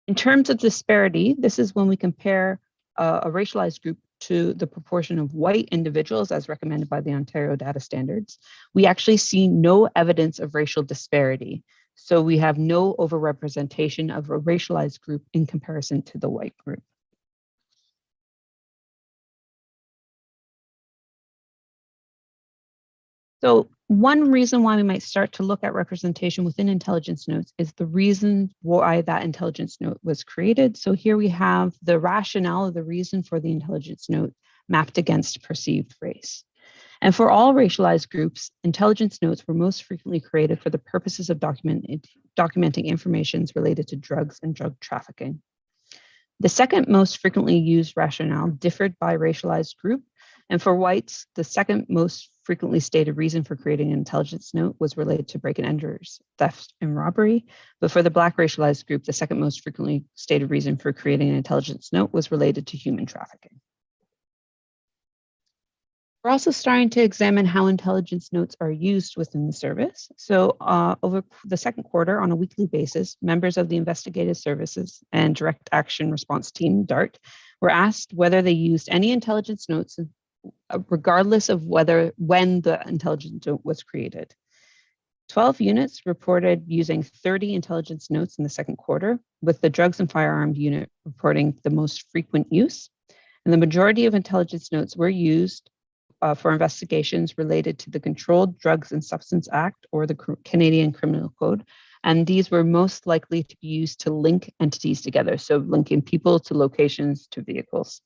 In terms of disparity, this is when we compare a racialized group to the proportion of white individuals as recommended by the Ontario data standards. We actually see no evidence of racial disparity. So we have no overrepresentation of a racialized group in comparison to the white group. So one reason why we might start to look at representation within intelligence notes is the reason why that intelligence note was created. So here we have the rationale of the reason for the intelligence note mapped against perceived race. And for all racialized groups, intelligence notes were most frequently created for the purposes of documenting information related to drugs and drug trafficking. The second most frequently used rationale differed by racialized group. And for whites, the second most frequently stated reason for creating an intelligence note was related to break and enters, theft, and robbery. But for the Black racialized group, the second most frequently stated reason for creating an intelligence note was related to human trafficking. We're also starting to examine how intelligence notes are used within the service. So over the second quarter, on a weekly basis, members of the Investigative Services and Direct Action Response Team, DART, were asked whether they used any intelligence notes regardless of when the intelligence note was created. 12 units reported using 30 intelligence notes in the second quarter, with the drugs and firearms unit reporting the most frequent use. And the majority of intelligence notes were used for investigations related to the Controlled Drugs and Substance Act or the Canadian Criminal Code. And these were most likely to be used to link entities together. So linking people to locations to vehicles.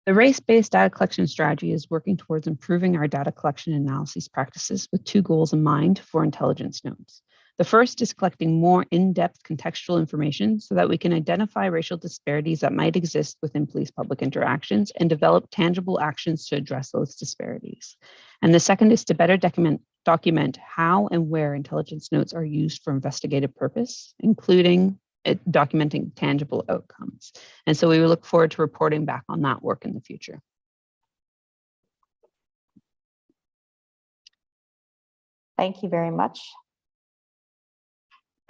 The race-based data collection strategy is working towards improving our data collection and analysis practices with two goals in mind for intelligence notes. The first is collecting more in-depth contextual information so that we can identify racial disparities that might exist within police-public interactions and develop tangible actions to address those disparities. And the second is to better document how and where intelligence notes are used for investigative purpose, including documenting tangible outcomes. And so we look forward to reporting back on that work in the future. Thank you very much.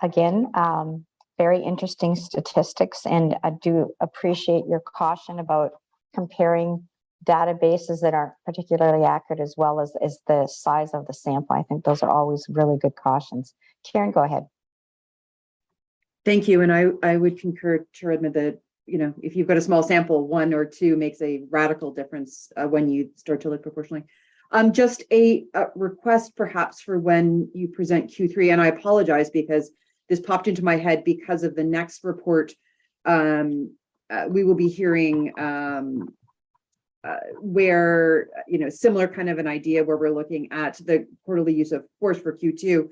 Again, very interesting statistics, and I do appreciate your caution about comparing databases that aren't particularly accurate as well as the size of the sample. I think those are always really good cautions. Karen, go ahead. Thank you. And I would concur, Chair Edmund, that, you know, if you've got a small sample, 1 or 2 makes a radical difference when you start to look proportionally. Just a request perhaps for when you present Q3, and I apologize because this popped into my head because of the next report. We will be hearing where, you know, similar kind of an idea where we're looking at the quarterly use of force for Q2.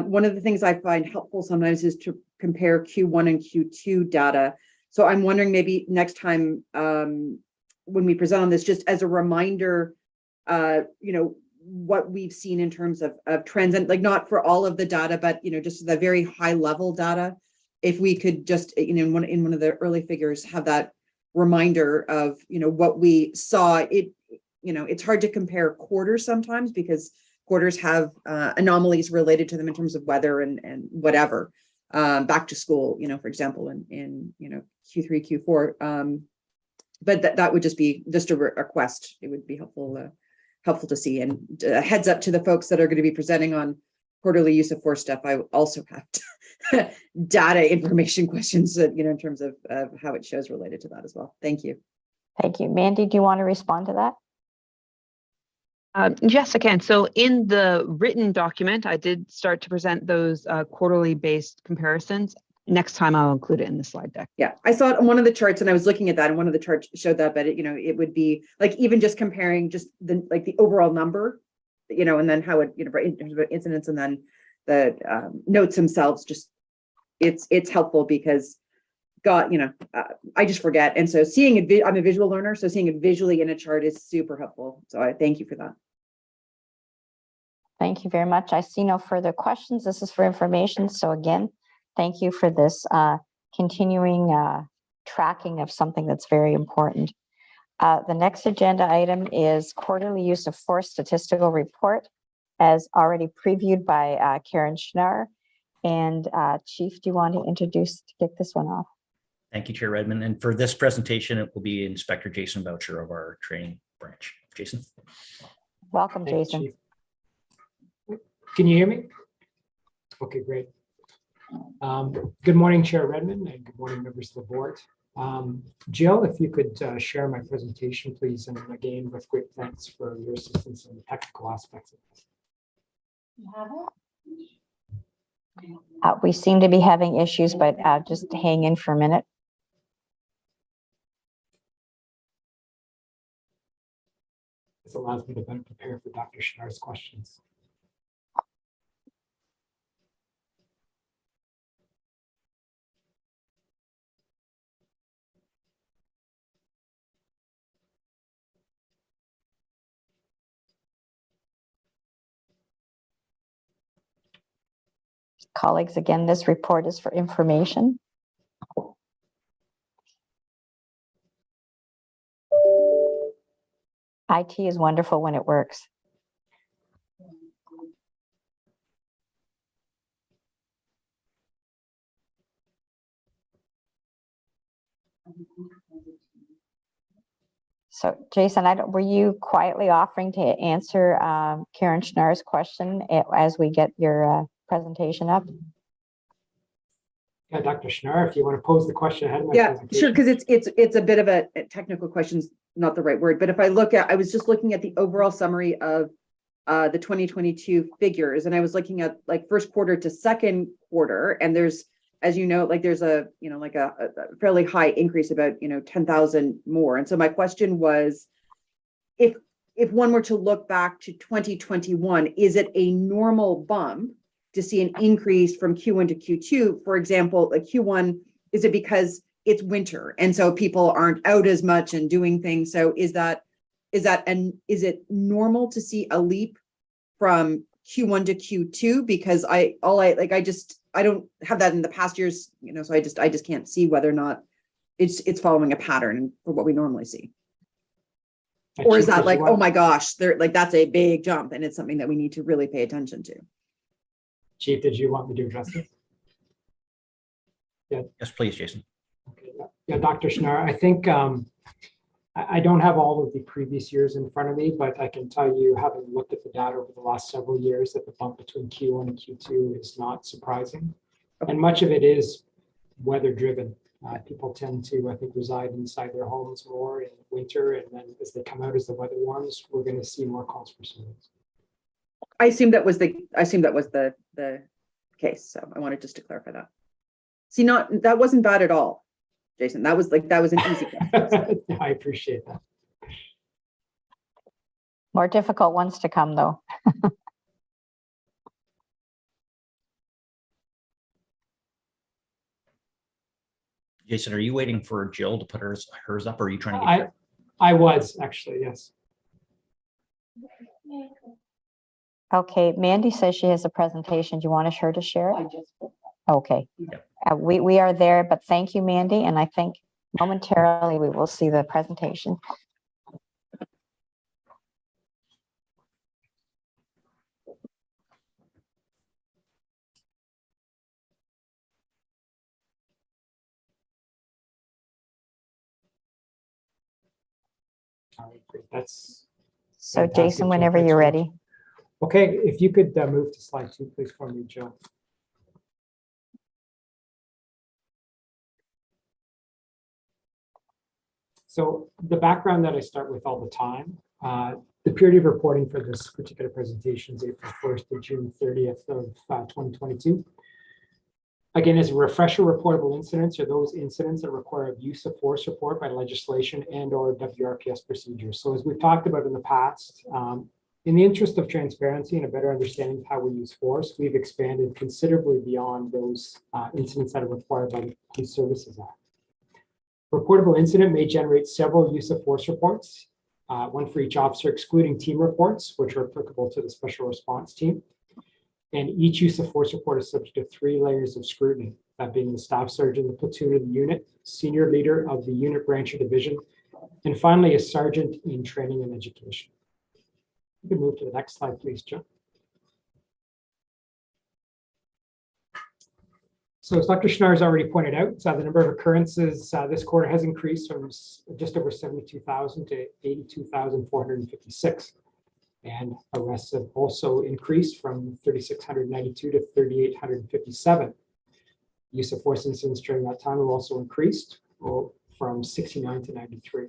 One of the things I find helpful sometimes is to compare Q1 and Q2 data. So I'm wondering maybe next time when we present on this, just as a reminder, you know, what we've seen in terms of trends, and like not for all of the data, but, you know, just the very high level data. If we could just, you know, in one of the early figures, have that reminder of, you know, what we saw. It, you know, it's hard to compare quarters sometimes because quarters have anomalies related to them in terms of weather and whatever, back to school, you know, for example, in you know, Q3, Q4. But that would just be just a request. It would be helpful helpful to see. And heads up to the folks that are going to be presenting on quarterly use of force stuff. I also have data information questions that, in terms of how it shows related to that as well. Thank you. Thank you. Mandy, do you want to respond to that? Yes, I can. So in the written document, I did start to present those quarterly based comparisons. Next time I'll include it in the slide deck. Yeah, I saw it on one of the charts and I was looking at that and one of the charts showed that, but it would be like, even just comparing just the overall number, and then how it, in terms of incidents, and then the notes themselves, just, it's helpful because I just forget. And so seeing it, I'm a visual learner, so seeing it visually in a chart is super helpful. So I thank you for that. Thank you very much. I see no further questions. This is for information. So again, thank you for this continuing tracking of something that's very important. The next agenda item is quarterly use of force statistical report, as already previewed by Karen Schnarr. And Chief, do you want to kick this one off? Thank you, Chair Redmond. And for this presentation, it will be Inspector Jason Boucher of our training branch. Jason. Welcome, Jason. Chief. Can you hear me? Okay, great. Good morning, Chair Redmond, and good morning, members of the board. Jill, if you could share my presentation, please, and again, with great thanks for your assistance in the technical aspects of this. We seem to be having issues, but just hang in for a minute. This allows me to better prepare for Dr. Schnarr's questions. Colleagues, again, this report is for information. IT is wonderful when it works. So, Jason, were you quietly offering to answer Karen Schnarr's question as we get your presentation up? Yeah, Dr. Schnarr, if you want to pose the question ahead of my Yeah, presentation. sure, because it's a bit of a technical question's not the right word, but if I was just looking at the overall summary of the 2022 figures, and I was looking at like first quarter to second quarter, and there's, as you know, like there's a fairly high increase, about 10,000 more. And so my question was, if one were to look back to 2021, is it a normal bump to see an increase from Q1 to Q2? For example, like Q1, is it because it's winter and so people aren't out as much and doing things? So is it normal to see a leap from Q1 to Q2? Because I don't have that in the past years, so I just can't see whether or not it's following a pattern for what we normally see. Or is that like, oh my gosh, that's a big jump and it's something that we need to really pay attention to? Chief, did you want me to address this? Yeah. Yes, please, Jason. Okay. Yeah, Dr. Schnarr, I think I don't have all of the previous years in front of me, but I can tell you, having looked at the data over the last several years, that the bump between Q1 and Q2 is not surprising. And much of it is weather driven. People tend to, I think, reside inside their homes more in winter. And then as they come out, as the weather warms, we're going to see more calls for service. I assume that was the case. So I wanted just to clarify that. See, that wasn't bad at all, Jason. That was an easy question. I appreciate that. More difficult ones to come, though. Jason, are you waiting for Jill to put hers up, or are you trying to get? I was actually, yes. Okay, Mandy says she has a presentation. Do you want her to share it? Okay. We are there, but thank you, Mandy. And I think momentarily we will see the presentation. All right, great. That's So Fantastic, Jason, Jill. whenever Thanks, you're Jill. ready. Okay, if you could move to slide 2, please, for me, Jill. So the background that I start with all the time, the period of reporting for this particular presentation is April 1st to June 30th of 2022. Again, as a refresher, reportable incidents are those incidents that require a use of force report by legislation and or WRPS procedures. So as we've talked about in the past, in the interest of transparency and a better understanding of how we use force, we've expanded considerably beyond those incidents that are required by the Police Services Act. Reportable incident may generate several use of force reports, one for each officer, excluding team reports, which are applicable to the special response team. And each use of force report is subject to 3 layers of scrutiny, that being the staff sergeant, the platoon of the unit, senior leader of the unit, branch, or division, and finally a sergeant in training and education. You can move to the next slide, please, Joe. So as Dr. Schnarr has already pointed out, the number of occurrences this quarter has increased from just over 72,000 to 82,456. And arrests have also increased from 3,692 to 3,857. Use of force incidents during that time have also increased from 69 to 93.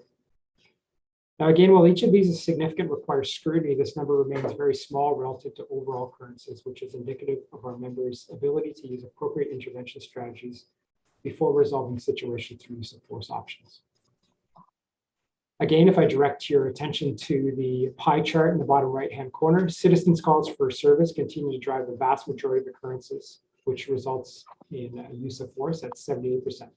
Now, again, while each of these is significant, requires scrutiny, this number remains very small relative to overall occurrences, which is indicative of our members' ability to use appropriate intervention strategies before resolving situations through use of force options. Again, if I direct your attention to the pie chart in the bottom right-hand corner, citizens' calls for service continue to drive the vast majority of occurrences, which results in use of force at 78%.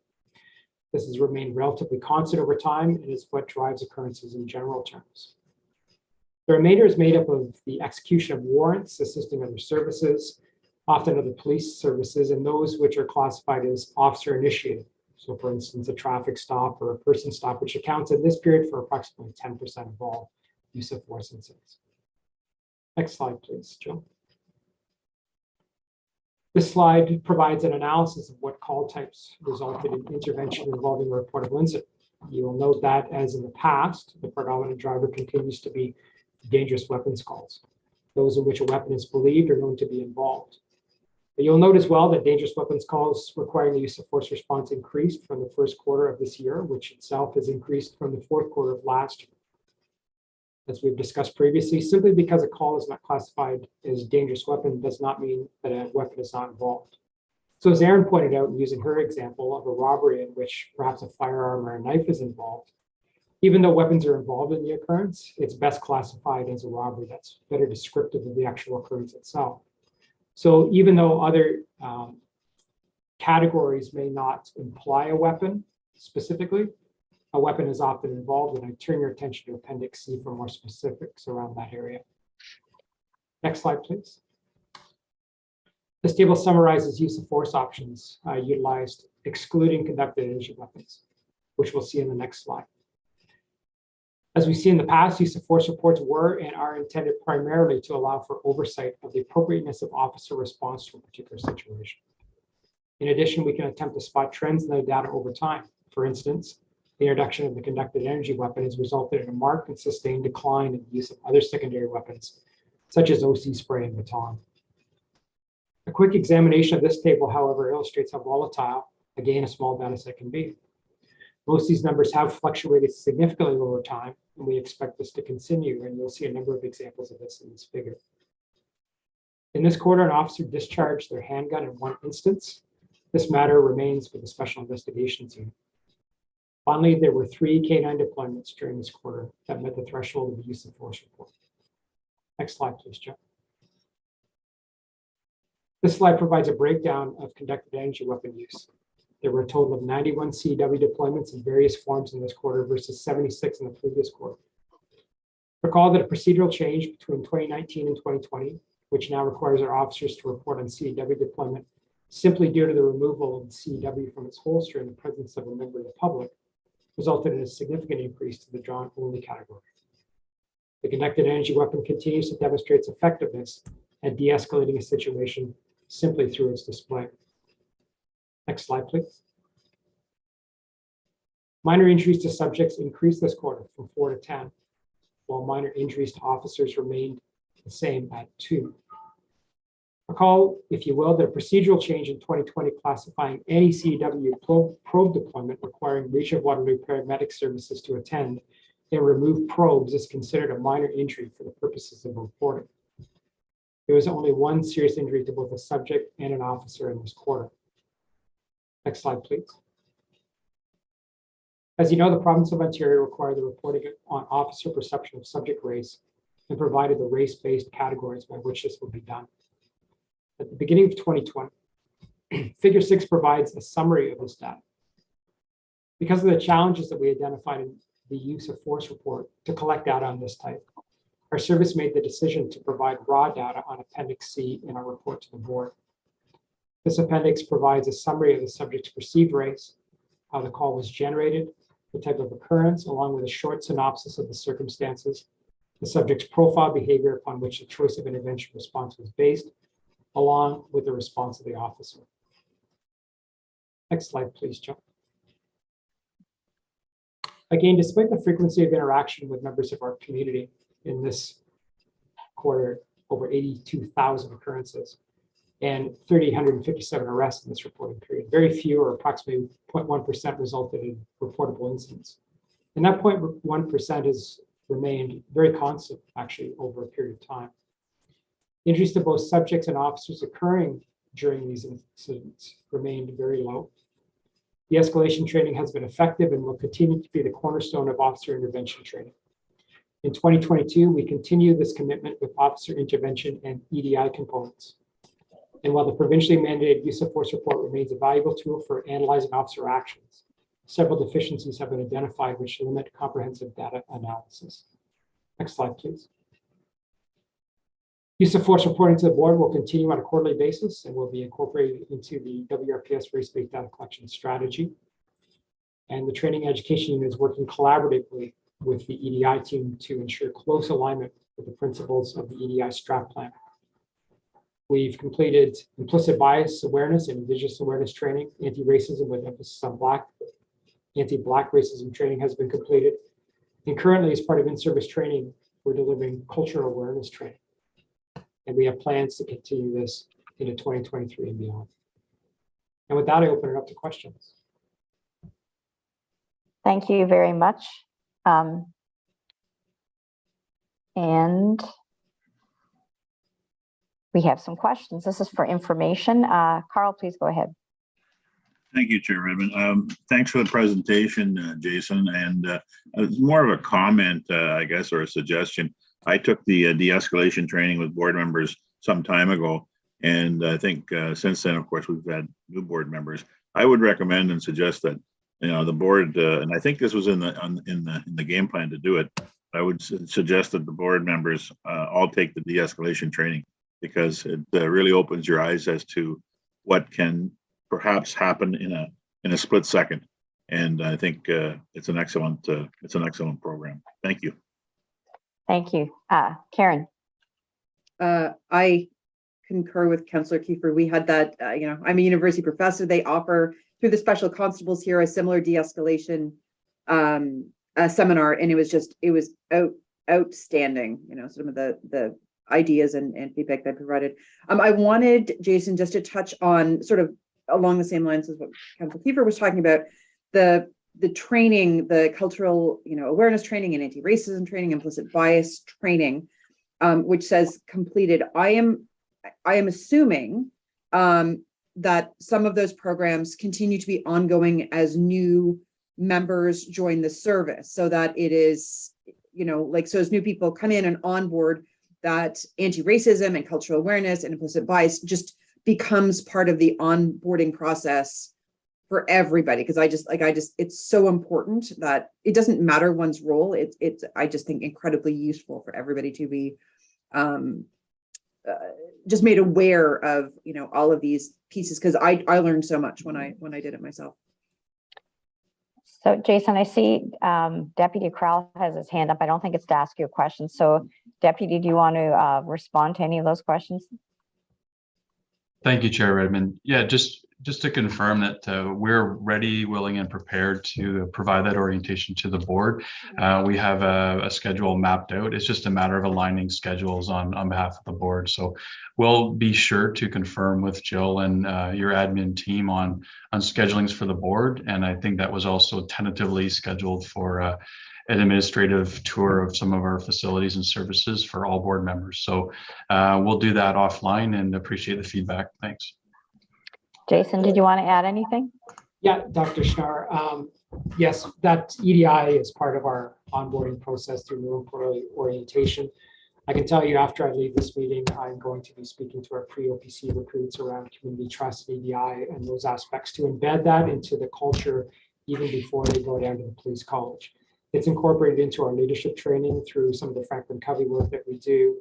This has remained relatively constant over time and is what drives occurrences in general terms. The remainder is made up of the execution of warrants, assisting other services, often other police services, and those which are classified as officer initiated. So for instance, a traffic stop or a person stop, which accounts in this period for approximately 10% of all use of force incidents. Next slide, please, Joe. This slide provides an analysis of what call types resulted in intervention involving a reportable incident. You will note that, as in the past, the predominant driver continues to be dangerous weapons calls, those in which a weapon is believed or known to be involved. But you'll note as well that dangerous weapons calls requiring the use of force response increased from the first quarter of this year, which itself has increased from the fourth quarter of last year. As we've discussed previously, simply because a call is not classified as dangerous weapon does not mean that a weapon is not involved. So as Erin pointed out, using her example of a robbery in which perhaps a firearm or a knife is involved, even though weapons are involved in the occurrence, it's best classified as a robbery that's better descriptive of the actual occurrence itself. So even though other categories may not imply a weapon specifically, a weapon is often involved, and I turn your attention to Appendix C for more specifics around that area. Next slide, please. This table summarizes use of force options utilized excluding conducted energy weapons, which we'll see in the next slide. As we see in the past, use of force reports were and are intended primarily to allow for oversight of the appropriateness of officer response to a particular situation. In addition, we can attempt to spot trends in the data over time. For instance, the introduction of the conducted energy weapon has resulted in a marked and sustained decline in the use of other secondary weapons, such as OC spray and baton. A quick examination of this table, however, illustrates how volatile, again, a small data set can be. Most of these numbers have fluctuated significantly over time, and we expect this to continue, and you'll see a number of examples of this in this figure. In this quarter, an officer discharged their handgun in one instance. This matter remains with the Special Investigations Unit. Finally, there were 3 K9 deployments during this quarter that met the threshold of the use of force report. Next slide, please, Jeff. This slide provides a breakdown of conducted energy weapon use. There were a total of 91 CEW deployments in various forms in this quarter versus 76 in the previous quarter. Recall that a procedural change between 2019 and 2020, which now requires our officers to report on CEW deployment simply due to the removal of the CEW from its holster in the presence of a member of the public, resulted in a significant increase to the drawn-only category. The conducted energy weapon continues to demonstrate its effectiveness at de-escalating a situation simply through its display. Next slide, please. Minor injuries to subjects increased this quarter from 4 to 10. while minor injuries to officers remained the same at 2. Recall, if you will, that a procedural change in 2020 classifying any CEW probe deployment requiring Reach of Waterloo paramedic services to attend and remove probes is considered a minor injury for the purposes of reporting. There was only one serious injury to both a subject and an officer in this quarter. Next slide, please. As you know, the province of Ontario required the reporting on officer perception of subject race and provided the race-based categories by which this would be done. At the beginning of 2020, Figure 6 provides a summary of this data. Because of the challenges that we identified in the use of force report to collect data on this type, our service made the decision to provide raw data on Appendix C in our report to the board. This appendix provides a summary of the subject's perceived race, how the call was generated, the type of occurrence, along with a short synopsis of the circumstances, the subject's profile behavior upon which the choice of intervention response was based, along with the response of the officer. Next slide, please, John. Again, despite the frequency of interaction with members of our community in this quarter, over 82,000 occurrences and 3,857 arrests in this reporting period, very few, or approximately 0.1%, resulted in reportable incidents. And that 0.1% has remained very constant, actually, over a period of time. Injuries to both subjects and officers occurring during these incidents remained very low. De-escalation training has been effective and will continue to be the cornerstone of officer intervention training. In 2022, we continue this commitment with officer intervention and EDI components. And while the provincially mandated use of force report remains a valuable tool for analyzing officer actions, several deficiencies have been identified which limit comprehensive data analysis. Next slide, please. Use of force reporting to the board will continue on a quarterly basis and will be incorporated into the WRPS race-based data collection strategy. And the training education unit is working collaboratively with the EDI team to ensure close alignment with the principles of the EDI strat plan. We've completed implicit bias awareness and indigenous awareness training, anti-racism with emphasis on Black, anti-Black racism training has been completed. And currently, as part of in-service training, we're delivering cultural awareness training. And we have plans to continue this into 2023 and beyond. And with that, I open it up to questions. Thank you very much. And we have some questions. This is for information. Carl, please go ahead. Thank you, Chair Redmond. Thanks for the presentation, Jason. And it's more of a comment, I guess, or a suggestion. I took the de-escalation training with board members some time ago. And I think since then, of course, we've had new board members. I would recommend and suggest that, you know, the board, and I think this was in the game plan to do it. I would suggest that the board members all take the de-escalation training, because it really opens your eyes as to what can perhaps happen in a split second. And I think it's an excellent program. Thank you. Thank you. Karen. I concur with Councillor Kiefer. We had that, I'm a university professor. They offer through the special constables here a similar de-escalation seminar, and it was outstanding. Some of the ideas and feedback they provided. I wanted Jason just to touch on sort of along the same lines as what Councillor Kiefer was talking about, the training, the cultural awareness training and anti-racism training, implicit bias training, which says completed. I am assuming that some of those programs continue to be ongoing as new members join the service, so that it is, so as new people come in and onboard, that anti-racism and cultural awareness and implicit bias just becomes part of the onboarding process for everybody. Because it's so important that it doesn't matter one's role. It's I just think incredibly useful for everybody to be just made aware of all of these pieces, because I learned so much when I did it myself. So Jason, I see Deputy Crowell has his hand up. I don't think it's to ask you a question. So Deputy, do you want to respond to any of those questions? Thank you, Chair Redmond. Yeah, just just to confirm that we're ready, willing, and prepared to provide that orientation to the board. We have a schedule mapped out. It's just a matter of aligning schedules on behalf of the board. So we'll be sure to confirm with Jill and your admin team on schedulings for the board. And I think that was also tentatively scheduled for an administrative tour of some of our facilities and services for all board members. So we'll do that offline and appreciate the feedback. Thanks. Jason, did you want to add anything? Yeah, Dr. Schnarr. Yes, that EDI is part of our onboarding process through new employee orientation. I can tell you after I leave this meeting, I'm going to be speaking to our pre-OPC recruits around community trust, EDI, and those aspects to embed that into the culture even before they go down to the police college. It's incorporated into our leadership training through some of the Franklin Covey work that we do.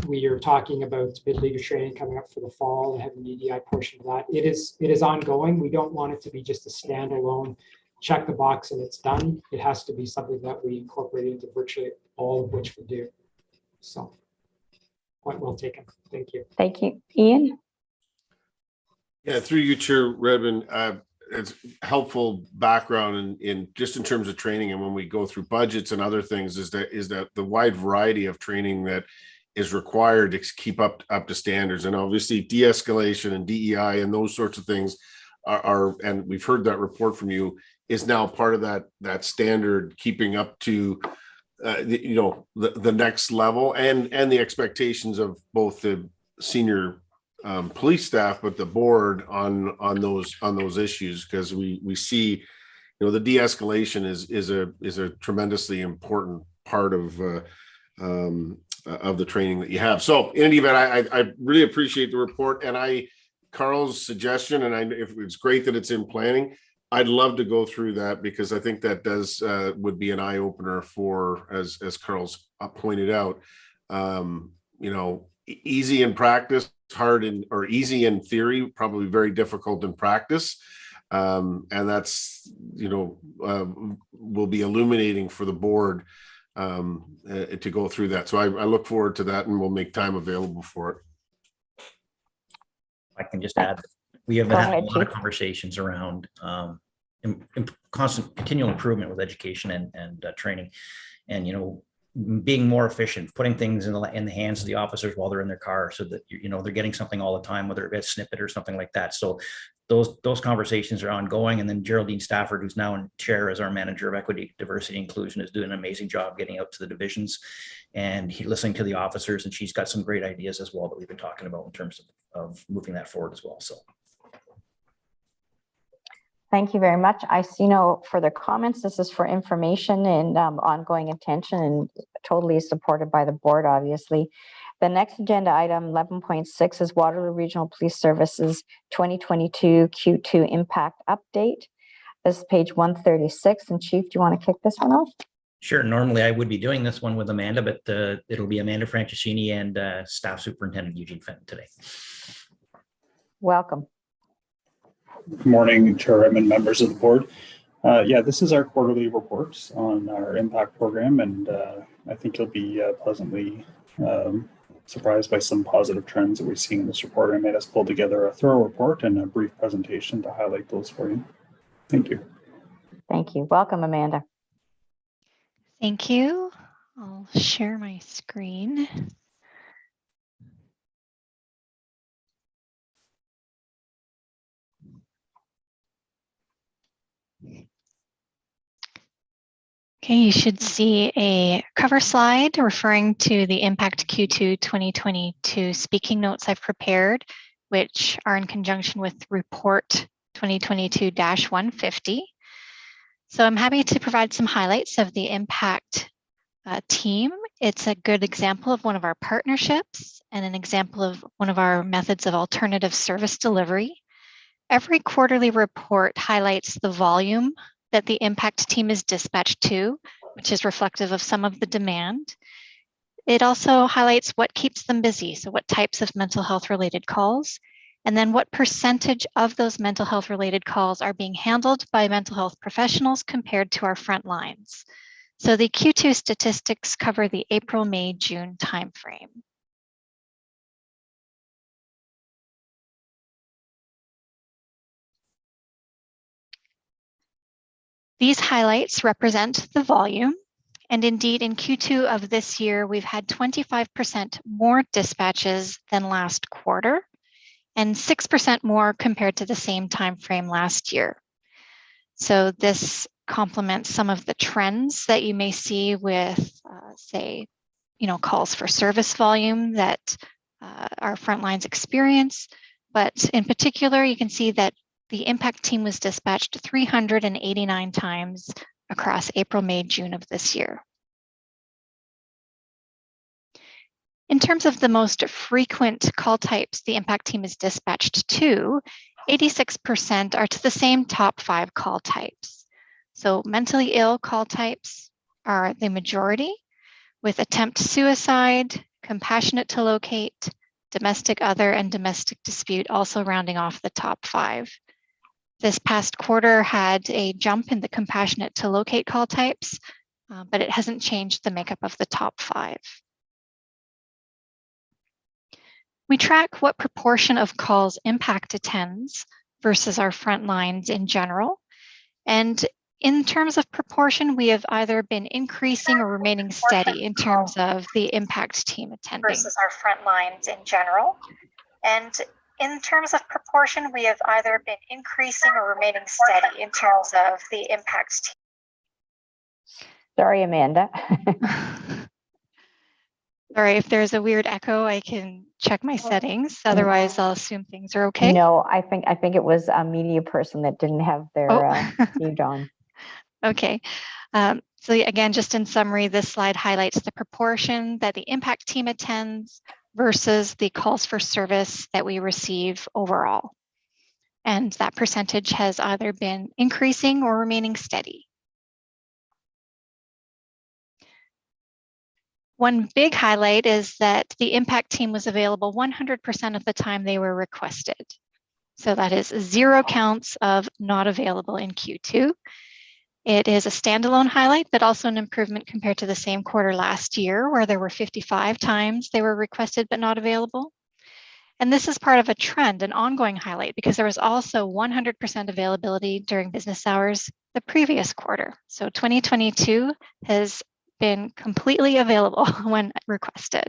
We are talking about mid-leader training coming up for the fall and having the EDI portion of that. It is ongoing. We don't want it to be just a standalone check the box and it's done. It has to be something that we incorporate into virtually all of which we do. So, point well taken. Thank you. Thank you. Ian? Yeah, through you, Chair Redmond, it's helpful background in just in terms of training, and when we go through budgets and other things, is that the wide variety of training that is required to keep up to standards. And obviously de-escalation and DEI and those sorts of things are, and we've heard that report from you, is now part of that standard, keeping up to the next level and the expectations of both the senior police staff, but the board on those issues, because we see, the de-escalation is a tremendously important part of the training that you have. So in any event, I really appreciate the report, and Carl's suggestion, and if it's great that it's in planning, I'd love to go through that, because I think that would be an eye opener for, as Carl's pointed out, easy in practice, or easy in theory, probably very difficult in practice. And that's, will be illuminating for the board to go through that. So I look forward to that, and we'll make time available for it. I can just add, we have had a lot of conversations around constant continual improvement with education and training, and being more efficient, putting things in the hands of the officers while they're in their car, so that they're getting something all the time, whether it be a snippet or something like that. So those conversations are ongoing. And then Geraldine Stafford, who's now in chair as our manager of equity, diversity, inclusion, is doing an amazing job getting out to the divisions and listening to the officers. And she's got some great ideas as well that we've been talking about in terms of moving that forward as well. So. Thank you very much. I see no further comments. This is for information and ongoing attention, and totally supported by the board, obviously. The next agenda item, 11.6, is Waterloo Regional Police Services 2022 Q2 Impact Update. This is page 136. And Chief, do you want to kick this one off? Sure. Normally I would be doing this one with Amanda, but it'll be Amanda Franceschini and Staff Superintendent Eugene Fenton today. Welcome. Good morning, Chair Redmond, members of the board. This is our quarterly reports on our impact program, and I think you'll be pleasantly surprised by some positive trends that we're seeing in this report. I made us pull together a thorough report and a brief presentation to highlight those for you. Thank you. Thank you. Welcome, Amanda. Thank you. I'll share my screen. Okay, you should see a cover slide referring to the Impact Q2 2022 speaking notes I've prepared, which are in conjunction with Report 2022-150. So I'm happy to provide some highlights of the Impact team. It's a good example of one of our partnerships and an example of one of our methods of alternative service delivery. Every quarterly report highlights the volume that the Impact team is dispatched to, which is reflective of some of the demand. It also highlights what keeps them busy, so what types of mental health related calls, and then what percentage of those mental health related calls are being handled by mental health professionals compared to our front lines. So the Q2 statistics cover the April, May, June timeframe. These highlights represent the volume. And indeed, in Q2 of this year, we've had 25% more dispatches than last quarter and 6% more compared to the same time frame last year. So this complements some of the trends that you may see with, say, calls for service volume that our frontlines experience. But in particular, you can see that the impact team was dispatched 389 times across April, May, June of this year. In terms of the most frequent call types the impact team is dispatched to, 86% are to the same top 5 call types. So mentally ill call types are the majority, with attempt suicide, compassionate to locate, domestic other, and domestic dispute also rounding off the top 5. This past quarter had a jump in the compassionate to locate call types, but it hasn't changed the makeup of the top 5. We track what proportion of calls impact attends versus our front lines in general. And in terms of proportion, we have either been increasing or remaining steady in terms of the impact team attending. Versus our front lines in general. And in terms of proportion, we have either been increasing or remaining steady in terms of the impact team. Sorry, Amanda. Sorry, if there's a weird echo, I can check my settings. Otherwise, I'll assume things are okay. No, I think it was a media person that didn't have their mute on. Okay. So again, just in summary, this slide highlights the proportion that the impact team attends versus the calls for service that we receive overall. And that percentage has either been increasing or remaining steady. One big highlight is that the impact team was available 100% of the time they were requested. So that is 0 counts of not available in Q2. It is a standalone highlight, but also an improvement compared to the same quarter last year, where there were 55 times they were requested but not available. And this is part of a trend, an ongoing highlight, because there was also 100% availability during business hours the previous quarter. So 2022 has been completely available when requested.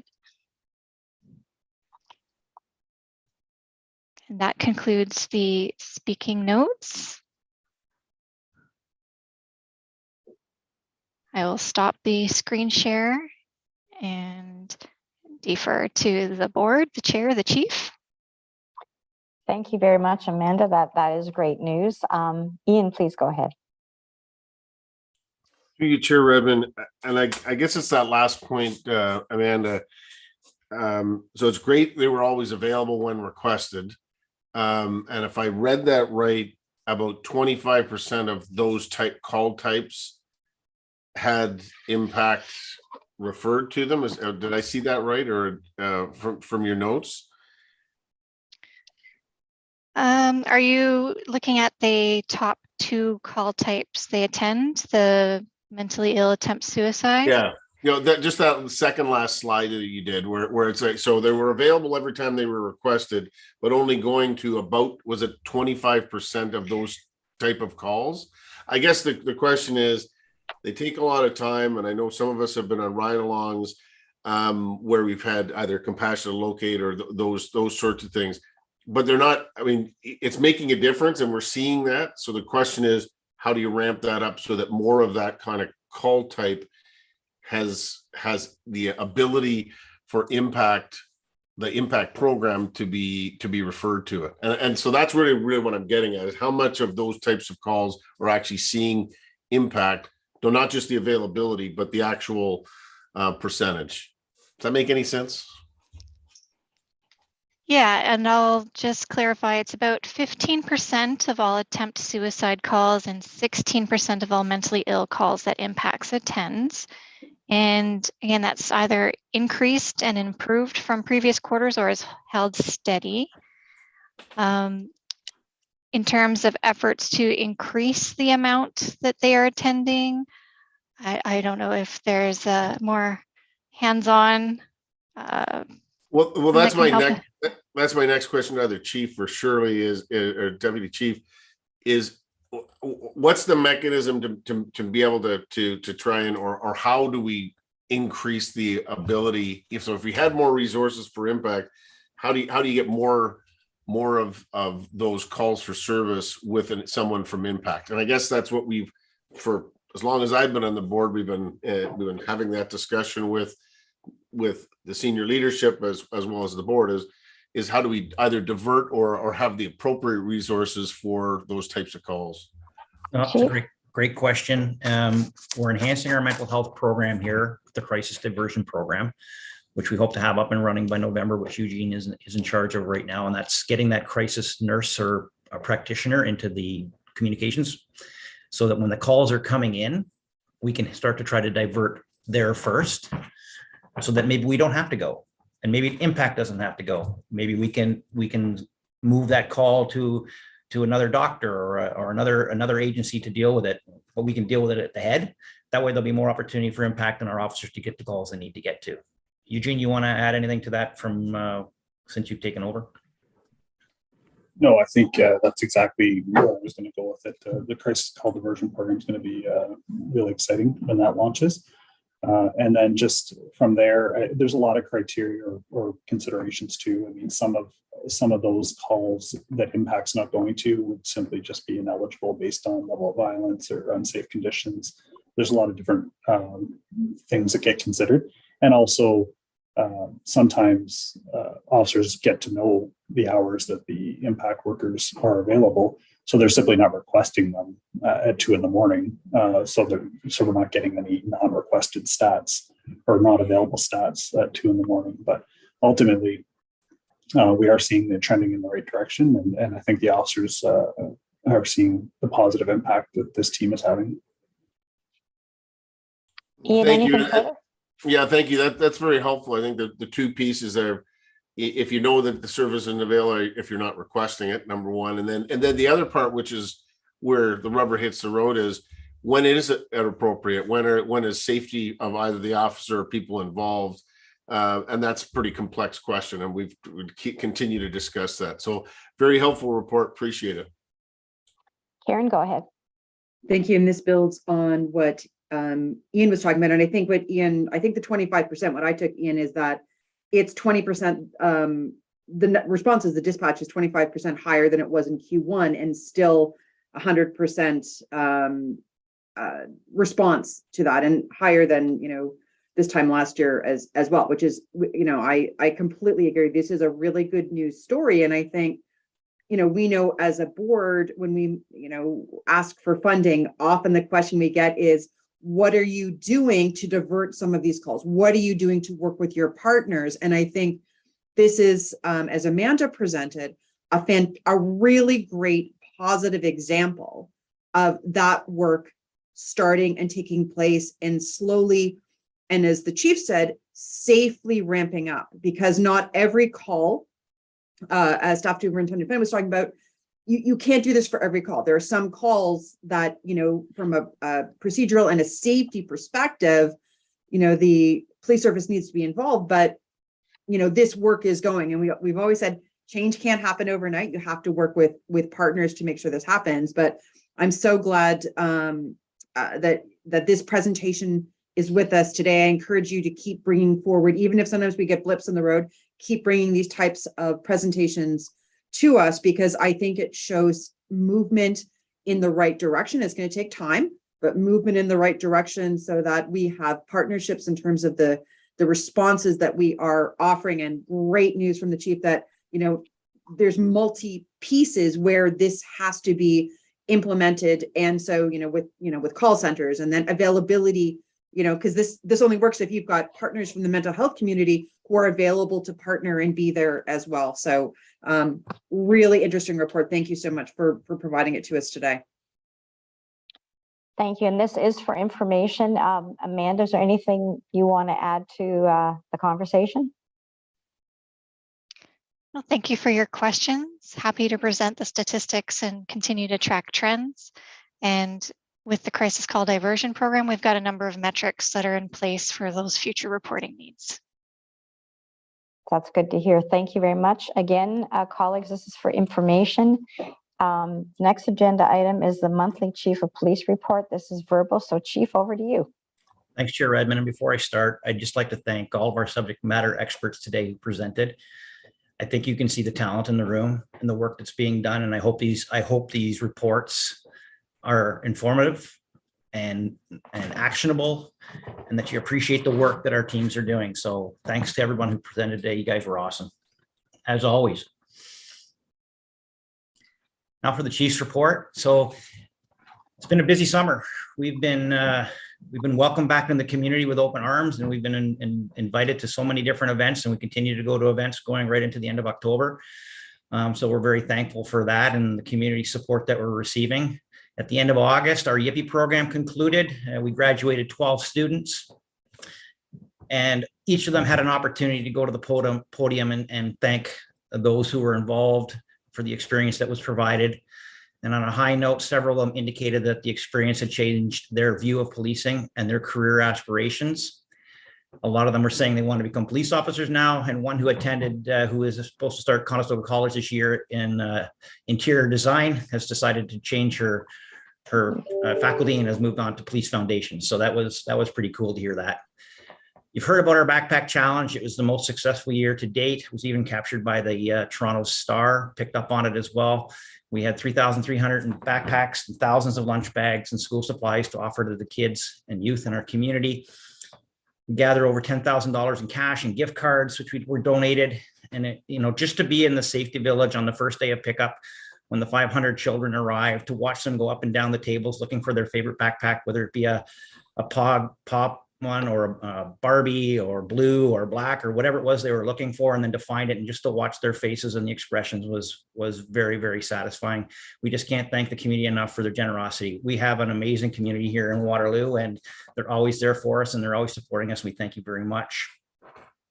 And that concludes the speaking notes. I will stop the screen share and defer to the board, the chair, the chief. Thank you very much, Amanda. That is great news. Ian, please go ahead. Through you, Chair Redmond, and I guess it's that last point, Amanda. So it's great they were always available when requested. And if I read that right, about 25% of those call types had impact referred to them. Did I see that right, or from your notes? Are you looking at the top 2 call types they attend, the mentally ill attempt suicide? Yeah, just that second last slide that you did, where it's like, so they were available every time they were requested, but only going to about, was it 25% of those type of calls? I guess the question is, they take a lot of time, and I know some of us have been on ride-alongs where we've had either compassionate locate or those sorts of things, but they're not. I mean, it's making a difference, and we're seeing that. So the question is, how do you ramp that up so that more of that kind of call type has the ability for the impact program to be referred to it, and so that's really what I'm getting at, is how much of those types of calls are actually seeing impact. So not just the availability, but the actual percentage. Does that make any sense? Yeah, and I'll just clarify, it's about 15% of all attempt suicide calls and 16% of all mentally ill calls that impacts attends. And again, that's either increased and improved from previous quarters or is held steady. In terms of efforts to increase the amount that they are attending, I don't know if there's a more hands-on. Well, that's my next question to either chief or Shirley or deputy chief is, what's the mechanism to be able to try and, or how do we increase the ability, if we had more resources for impact, how do you get more of those calls for service with someone from impact? And I guess that's what for as long as I've been on the board, we've been having that discussion with the senior leadership as well as the board, is how do we either divert or have the appropriate resources for those types of calls? It's a great question. We're enhancing our mental health program here, the crisis diversion program, which we hope to have up and running by November, which Eugene is in charge of right now. And that's getting that crisis nurse or a practitioner into the communications so that when the calls are coming in, we can start to try to divert there first so that maybe we don't have to go. And maybe impact doesn't have to go. Maybe we can move that call to another doctor or another agency to deal with it, but we can deal with it at the head. That way there'll be more opportunity for impact and our officers to get the calls they need to get to. Eugene, you want to add anything to that from since you've taken over? No, I think that's exactly where I was going to go with it. The crisis call diversion program is going to be really exciting when that launches. And then just from there, there's a lot of criteria or considerations too. I mean, some of those calls that impact's not going to would simply just be ineligible based on level of violence or unsafe conditions. There's a lot of different things that get considered. And also sometimes officers get to know the hours that the impact workers are available. So they're simply not requesting them at 2 a.m. So we're not getting any non-requested stats or not available stats at 2 a.m. But ultimately, we are seeing the trending in the right direction. And I think the officers are seeing the positive impact that this team is having. Ian, Thank anything you. further? Yeah, thank you. That's very helpful. I think the two pieces are, if you know that the service isn't available, if you're not requesting it, number one, and then the other part, which is where the rubber hits the road, is when it is appropriate, when is safety of either the officer or people involved, and that's a pretty complex question, and we continue to discuss that. So very helpful report. Appreciate it. Karen, go ahead. Thank you. And this builds on what Ian was talking about. And I think the 25%, what I took, Ian, is that it's 20%, the responses, the dispatch is 25% higher than it was in Q1 and still 100% response to that, and higher than, this time last year as well, which is, I completely agree. This is a really good news story. And I think, we know as a board, when we, ask for funding, often the question we get is, what are you doing to divert some of these calls? What are you doing to work with your partners? And I think this is, as Amanda presented, a really great positive example of that work starting and taking place and slowly, and as the chief said, safely ramping up, because not every call, as Staff Superintendent Finn was talking about, you can't do this for every call. There are some calls that, from a procedural and a safety perspective, the police service needs to be involved, but, this work is going, and we've always said change can't happen overnight. You have to work with partners to make sure this happens. But I'm so glad that this presentation is with us today. I encourage you to keep bringing forward, even if sometimes we get blips in the road, keep bringing these types of presentations to us, because I think it shows movement in the right direction. It's going to take time, but movement in the right direction so that we have partnerships in terms of the responses that we are offering. And great news from the chief that, there's multi pieces where this has to be implemented. And so, with call centers and then availability, because this only works if you've got partners from the mental health community who are available to partner and be there as well. So really interesting report. Thank you so much for providing it to us today. Thank you. And this is for information. Amanda, is there anything you want to add to the conversation? Well, thank you for your questions. Happy to present the statistics and continue to track trends. And with the crisis call diversion program, we've got a number of metrics that are in place for those future reporting needs. That's good to hear. Thank you very much. Again, colleagues, this is for information. Next agenda item is the monthly chief of police report. This is verbal, so chief, over to you. Thanks, Chair Redmond. And before I start, I'd just like to thank all of our subject matter experts today who presented. I think you can see the talent in the room and the work that's being done. And I hope these reports are informative and actionable, and that you appreciate the work that our teams are doing. So thanks to everyone who presented today. You guys were awesome, as always. Now for the chief's report. So it's been a busy summer. We've been welcomed back in the community with open arms, and we've been invited to so many different events, and we continue to go to events going right into the end of October. So we're very thankful for that and the community support that we're receiving. At the end of August, our Yippee program concluded. We graduated 12 students, and each of them had an opportunity to go to the podium and thank those who were involved for the experience that was provided. And on a high note, several of them indicated that the experience had changed their view of policing and their career aspirations. A lot of them were saying they want to become police officers now. And one who attended, who is supposed to start Conestoga College this year in interior design, has decided to change her faculty and has moved on to Police Foundation. So that was pretty cool to hear that. You've heard about our backpack challenge. It was the most successful year to date. It was even captured by the Toronto Star, picked up on it as well. We had 3,300 backpacks and thousands of lunch bags and school supplies to offer to the kids and youth in our community. We gathered over $10,000 in cash and gift cards, which were donated. And just to be in the safety village on the first day of pickup, when the 500 children arrived, to watch them go up and down the tables looking for their favorite backpack, whether it be a pop one or a Barbie or blue or black or whatever it was they were looking for, and then to find it and just to watch their faces and the expressions was very, very satisfying. We just can't thank the community enough for their generosity. We have an amazing community here in Waterloo, and they're always there for us and they're always supporting us. We thank you very much.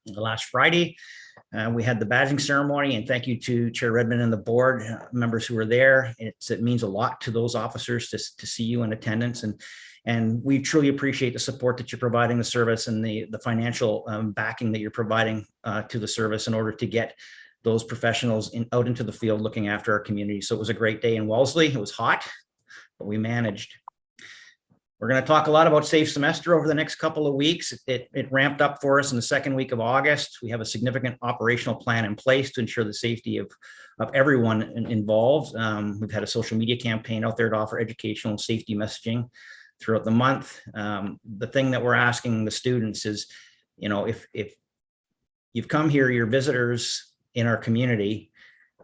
Last Friday, we had the badging ceremony, and thank you to Chair Redmond and the board members who were there. It means a lot to those officers to see you in attendance, and we truly appreciate the support that you're providing the service and the financial backing that you're providing to the service in order to get those professionals out into the field looking after our community. So it was a great day in Wellesley. It was hot, but we managed. We're going to talk a lot about Safe Semester over the next couple of weeks. It ramped up for us in the second week of August. We have a significant operational plan in place to ensure the safety of everyone involved. We've had a social media campaign out there to offer educational and safety messaging throughout the month. The thing that we're asking the students is, if you've come here, you're visitors in our community,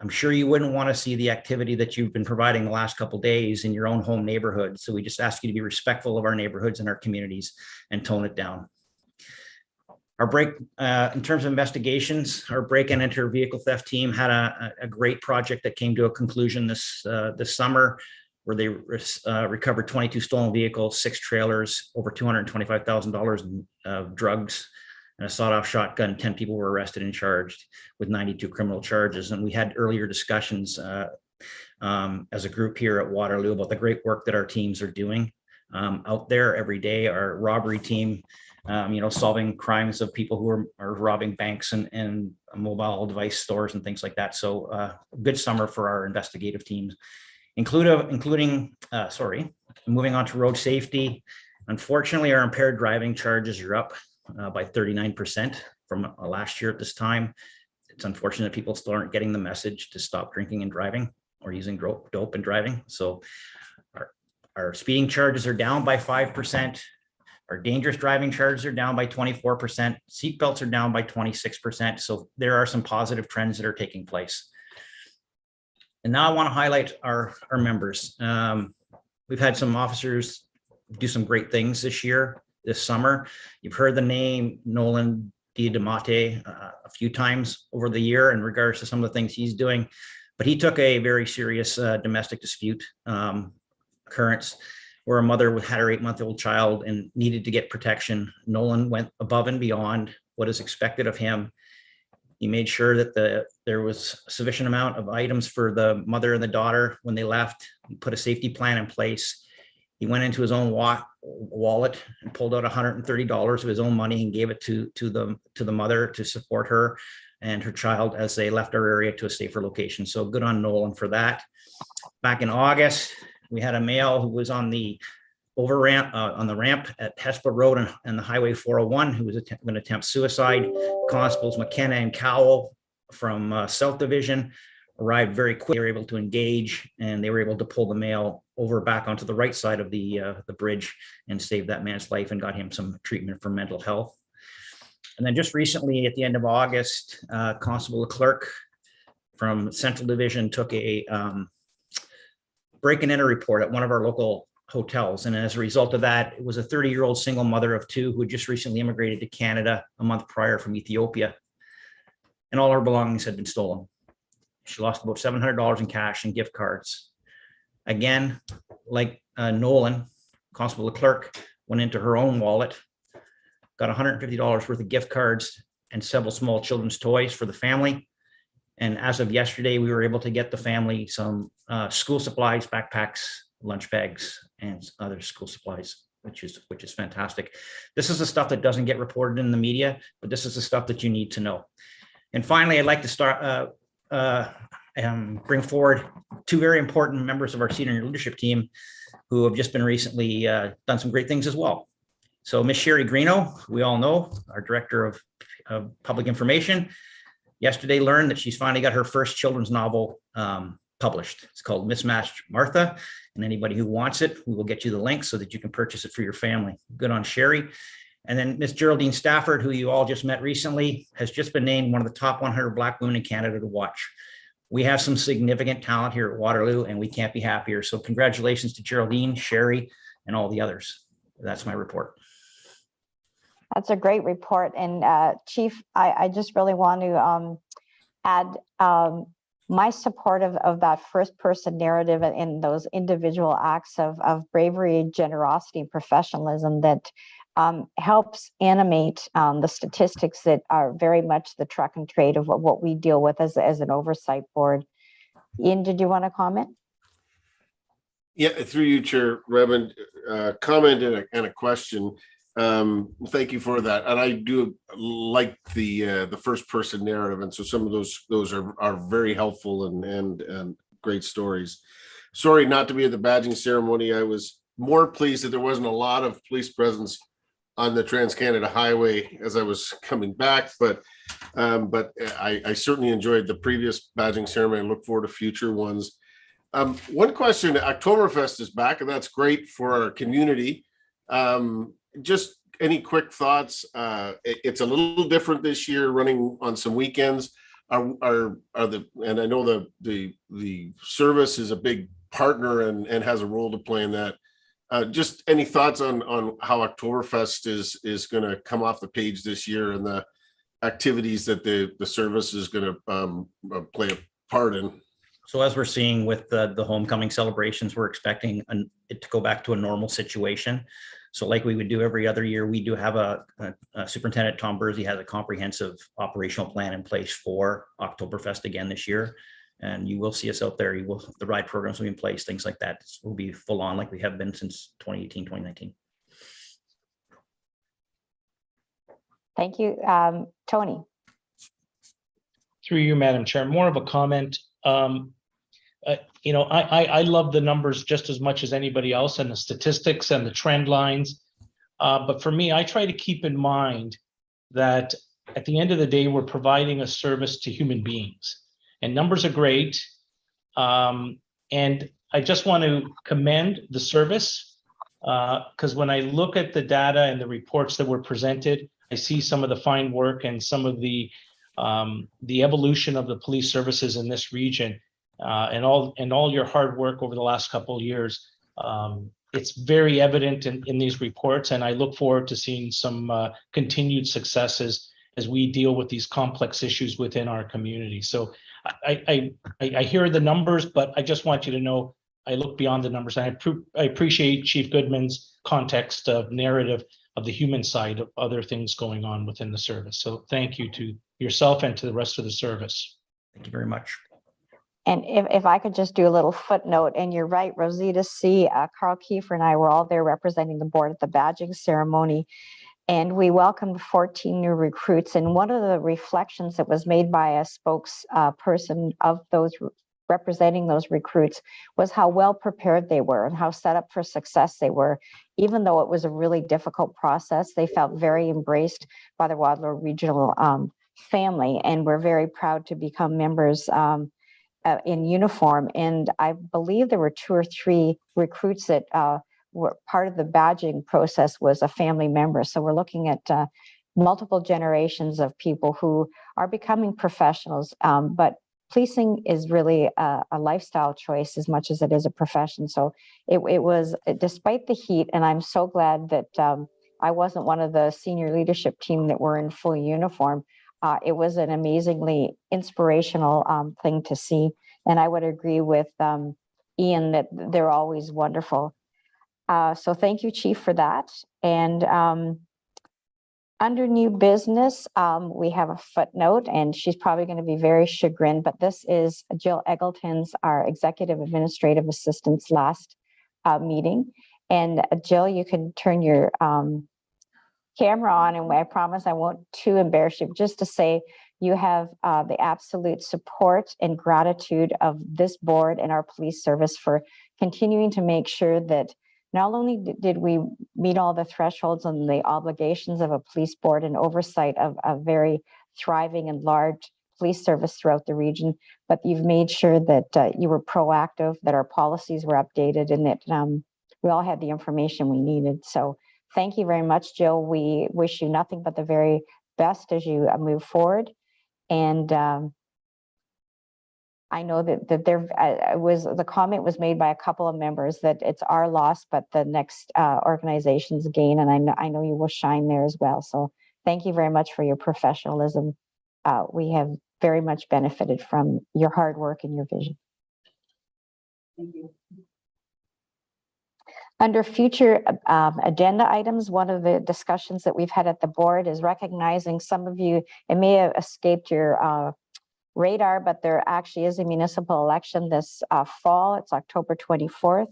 I'm sure you wouldn't want to see the activity that you've been providing the last couple of days in your own home neighborhood. So we just ask you to be respectful of our neighborhoods and our communities and tone it down. Our break, in terms of investigations, our break and enter vehicle theft team had a great project that came to a conclusion this summer, where they recovered 22 stolen vehicles, 6 trailers, over $225,000 of drugs, and a sawed-off shotgun. 10 people were arrested and charged with 92 criminal charges. And we had earlier discussions as a group here at Waterloo about the great work that our teams are doing out there every day. Our robbery team, solving crimes of people who are robbing banks and mobile device stores and things like that. So a good summer for our investigative teams, moving on to road safety. Unfortunately, our impaired driving charges are up by 39% from last year at this time. It's unfortunate people still aren't getting the message to stop drinking and driving or using dope and driving. So our speeding charges are down by 5%. Our dangerous driving charges are down by 24%. Seatbelts are down by 26%. So there are some positive trends that are taking place. And now I want to highlight our members. We've had some officers do some great things this summer. You've heard the name Nolan Diamante a few times over the year in regards to some of the things he's doing, but he took a very serious domestic dispute occurrence where a mother had her 8-month-old child and needed to get protection. Nolan went above and beyond what is expected of him. He made sure that there was a sufficient amount of items for the mother and the daughter when they left. He put a safety plan in place. He went into his own wallet and pulled out $130 of his own money and gave it to the mother to support her. and her child as they left our area to a safer location. So good on Nolan for that. Back in August, we had a male who was on the on the ramp at Hesper Road and the Highway 401 who was going to attempt suicide. Constables McKenna and Cowell from South Division arrived very quickly. They were able to engage, and they were able to pull the male over back onto the right side of the bridge and save that man's life and got him some treatment for mental health. And then just recently, at the end of August, Constable Leclerc from Central Division took a break and enter report at one of our local hotels. And as a result of that, it was a 30-year-old single mother of two who had just recently immigrated to Canada a month prior from Ethiopia. And all her belongings had been stolen. She lost about $700 in cash and gift cards. Again, like Nolan, Constable Leclerc went into her own wallet, got $150 worth of gift cards and several small children's toys for the family. And as of yesterday, we were able to get the family some school supplies, backpacks, lunch bags, and other school supplies, which is fantastic. This is the stuff that doesn't get reported in the media, but this is the stuff that you need to know. And finally, I'd like to start bring forward two very important members of our senior leadership team who have just been recently done some great things as well. So Miss Sherry Greeno, we all know, our Director of Public Information, yesterday learned that she's finally got her first children's novel published. It's called Mismatched Martha, and anybody who wants it, we will get you the link so that you can purchase it for your family. Good on Sherry. And then Miss Geraldine Stafford, who you all just met recently, has just been named one of the top 100 Black women in Canada to watch. We have some significant talent here at Waterloo, and we can't be happier. So congratulations to Geraldine, Sherry, and all the others. That's my report. That's a great report. And Chief, I just really want to add my support of that first person narrative and those individual acts of bravery, generosity, professionalism that helps animate the statistics that are very much the truck and trade of what we deal with as an oversight board. Ian, did you want to comment? Yeah, through you, Chair Redmond, comment and a question. Thank you for that. And I do like the first person narrative. And so some of those are very helpful and great stories. Sorry not to be at the badging ceremony. I was more pleased that there wasn't a lot of police presence on the Trans-Canada Highway as I was coming back, but I certainly enjoyed the previous badging ceremony and look forward to future ones. One question, Oktoberfest is back, and that's great for our community. Just any quick thoughts? It's a little different this year, running on some weekends. And I know the service is a big partner and has a role to play in that. Just any thoughts on how Oktoberfest is going to come off the page this year and the activities that the service is going to play a part in? So as we're seeing with the homecoming celebrations, we're expecting it to go back to a normal situation. So like we would do every other year, we do have a Superintendent Tom Bursey has a comprehensive operational plan in place for Oktoberfest again this year. And you will see us out there. The ride programs will be in place, things like that. This will be full on like we have been since 2018, 2019. Thank you. Tony. Through you, Madam Chair, more of a comment. I love the numbers just as much as anybody else and the statistics and the trend lines. But for me, I try to keep in mind that at the end of the day, we're providing a service to human beings. And numbers are great. And I just want to commend the service because when I look at the data and the reports that were presented, I see some of the fine work and some of the evolution of the police services in this region and all your hard work over the last couple of years. It's very evident in these reports, and I look forward to seeing some continued successes as we deal with these complex issues within our community. So I hear the numbers, but I just want you to know I look beyond the numbers. I appreciate Chief Goodman's context of narrative of the human side of other things going on within the service. So thank you to yourself and to the rest of the service. Thank you very much. And if I could just do a little footnote, and you're right, Rosita C., Carl Kiefer and I were all there representing the board at the badging ceremony. And we welcomed 14 new recruits. And one of the reflections that was made by a spokesperson of those representing those recruits was how well prepared they were and how set up for success they were. Even though it was a really difficult process, they felt very embraced by the Waterloo Regional family, and we're very proud to become members in uniform. And I believe there were 2 or 3 recruits that were part of the badging process was a family member. So we're looking at multiple generations of people who are becoming professionals, but policing is really a lifestyle choice as much as it is a profession. So it was, despite the heat, and I'm so glad that I wasn't one of the senior leadership team that were in full uniform. It was an amazingly inspirational thing to see. And I would agree with Ian that they're always wonderful. So thank you, Chief, for that. And under new business, we have a footnote, and she's probably going to be very chagrined, but this is Jill Eggleton's, our Executive Administrative Assistant's last meeting. And Jill, you can turn your camera on, and I promise I won't too embarrass you, just to say you have the absolute support and gratitude of this board and our police service for continuing to make sure that not only did we meet all the thresholds and the obligations of a police board and oversight of a very thriving and large police service throughout the region, but you've made sure that you were proactive, that our policies were updated, and that we all had the information we needed. So thank you very much, Jill. We wish you nothing but the very best as you move forward. And I know that there was, the comment was made by a couple of members that it's our loss, but the next organization's gain. And I know you will shine there as well. So thank you very much for your professionalism. We have very much benefited from your hard work and your vision. Thank you. Under future agenda items, one of the discussions that we've had at the board is recognizing some of you, it may have escaped your radar, but there actually is a municipal election this fall. It's October 24th.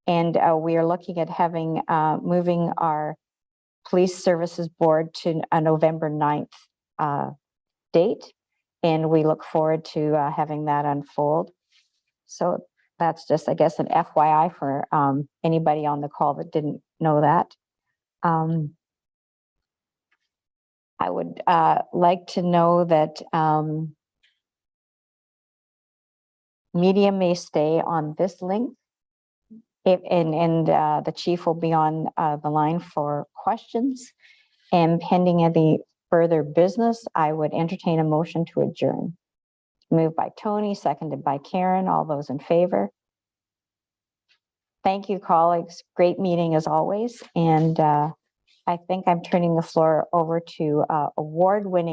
And we are looking at having, moving our police services board to a November 9th date. And we look forward to having that unfold. So that's just, I guess, an FYI for anybody on the call that didn't know that. I would like to know that media may stay on this link. And the chief will be on the line for questions. And pending any further business, I would entertain a motion to adjourn. Moved by Tony, seconded by Karen. All those in favor? Thank you, colleagues. Great meeting as always. And I think I'm turning the floor over to award-winning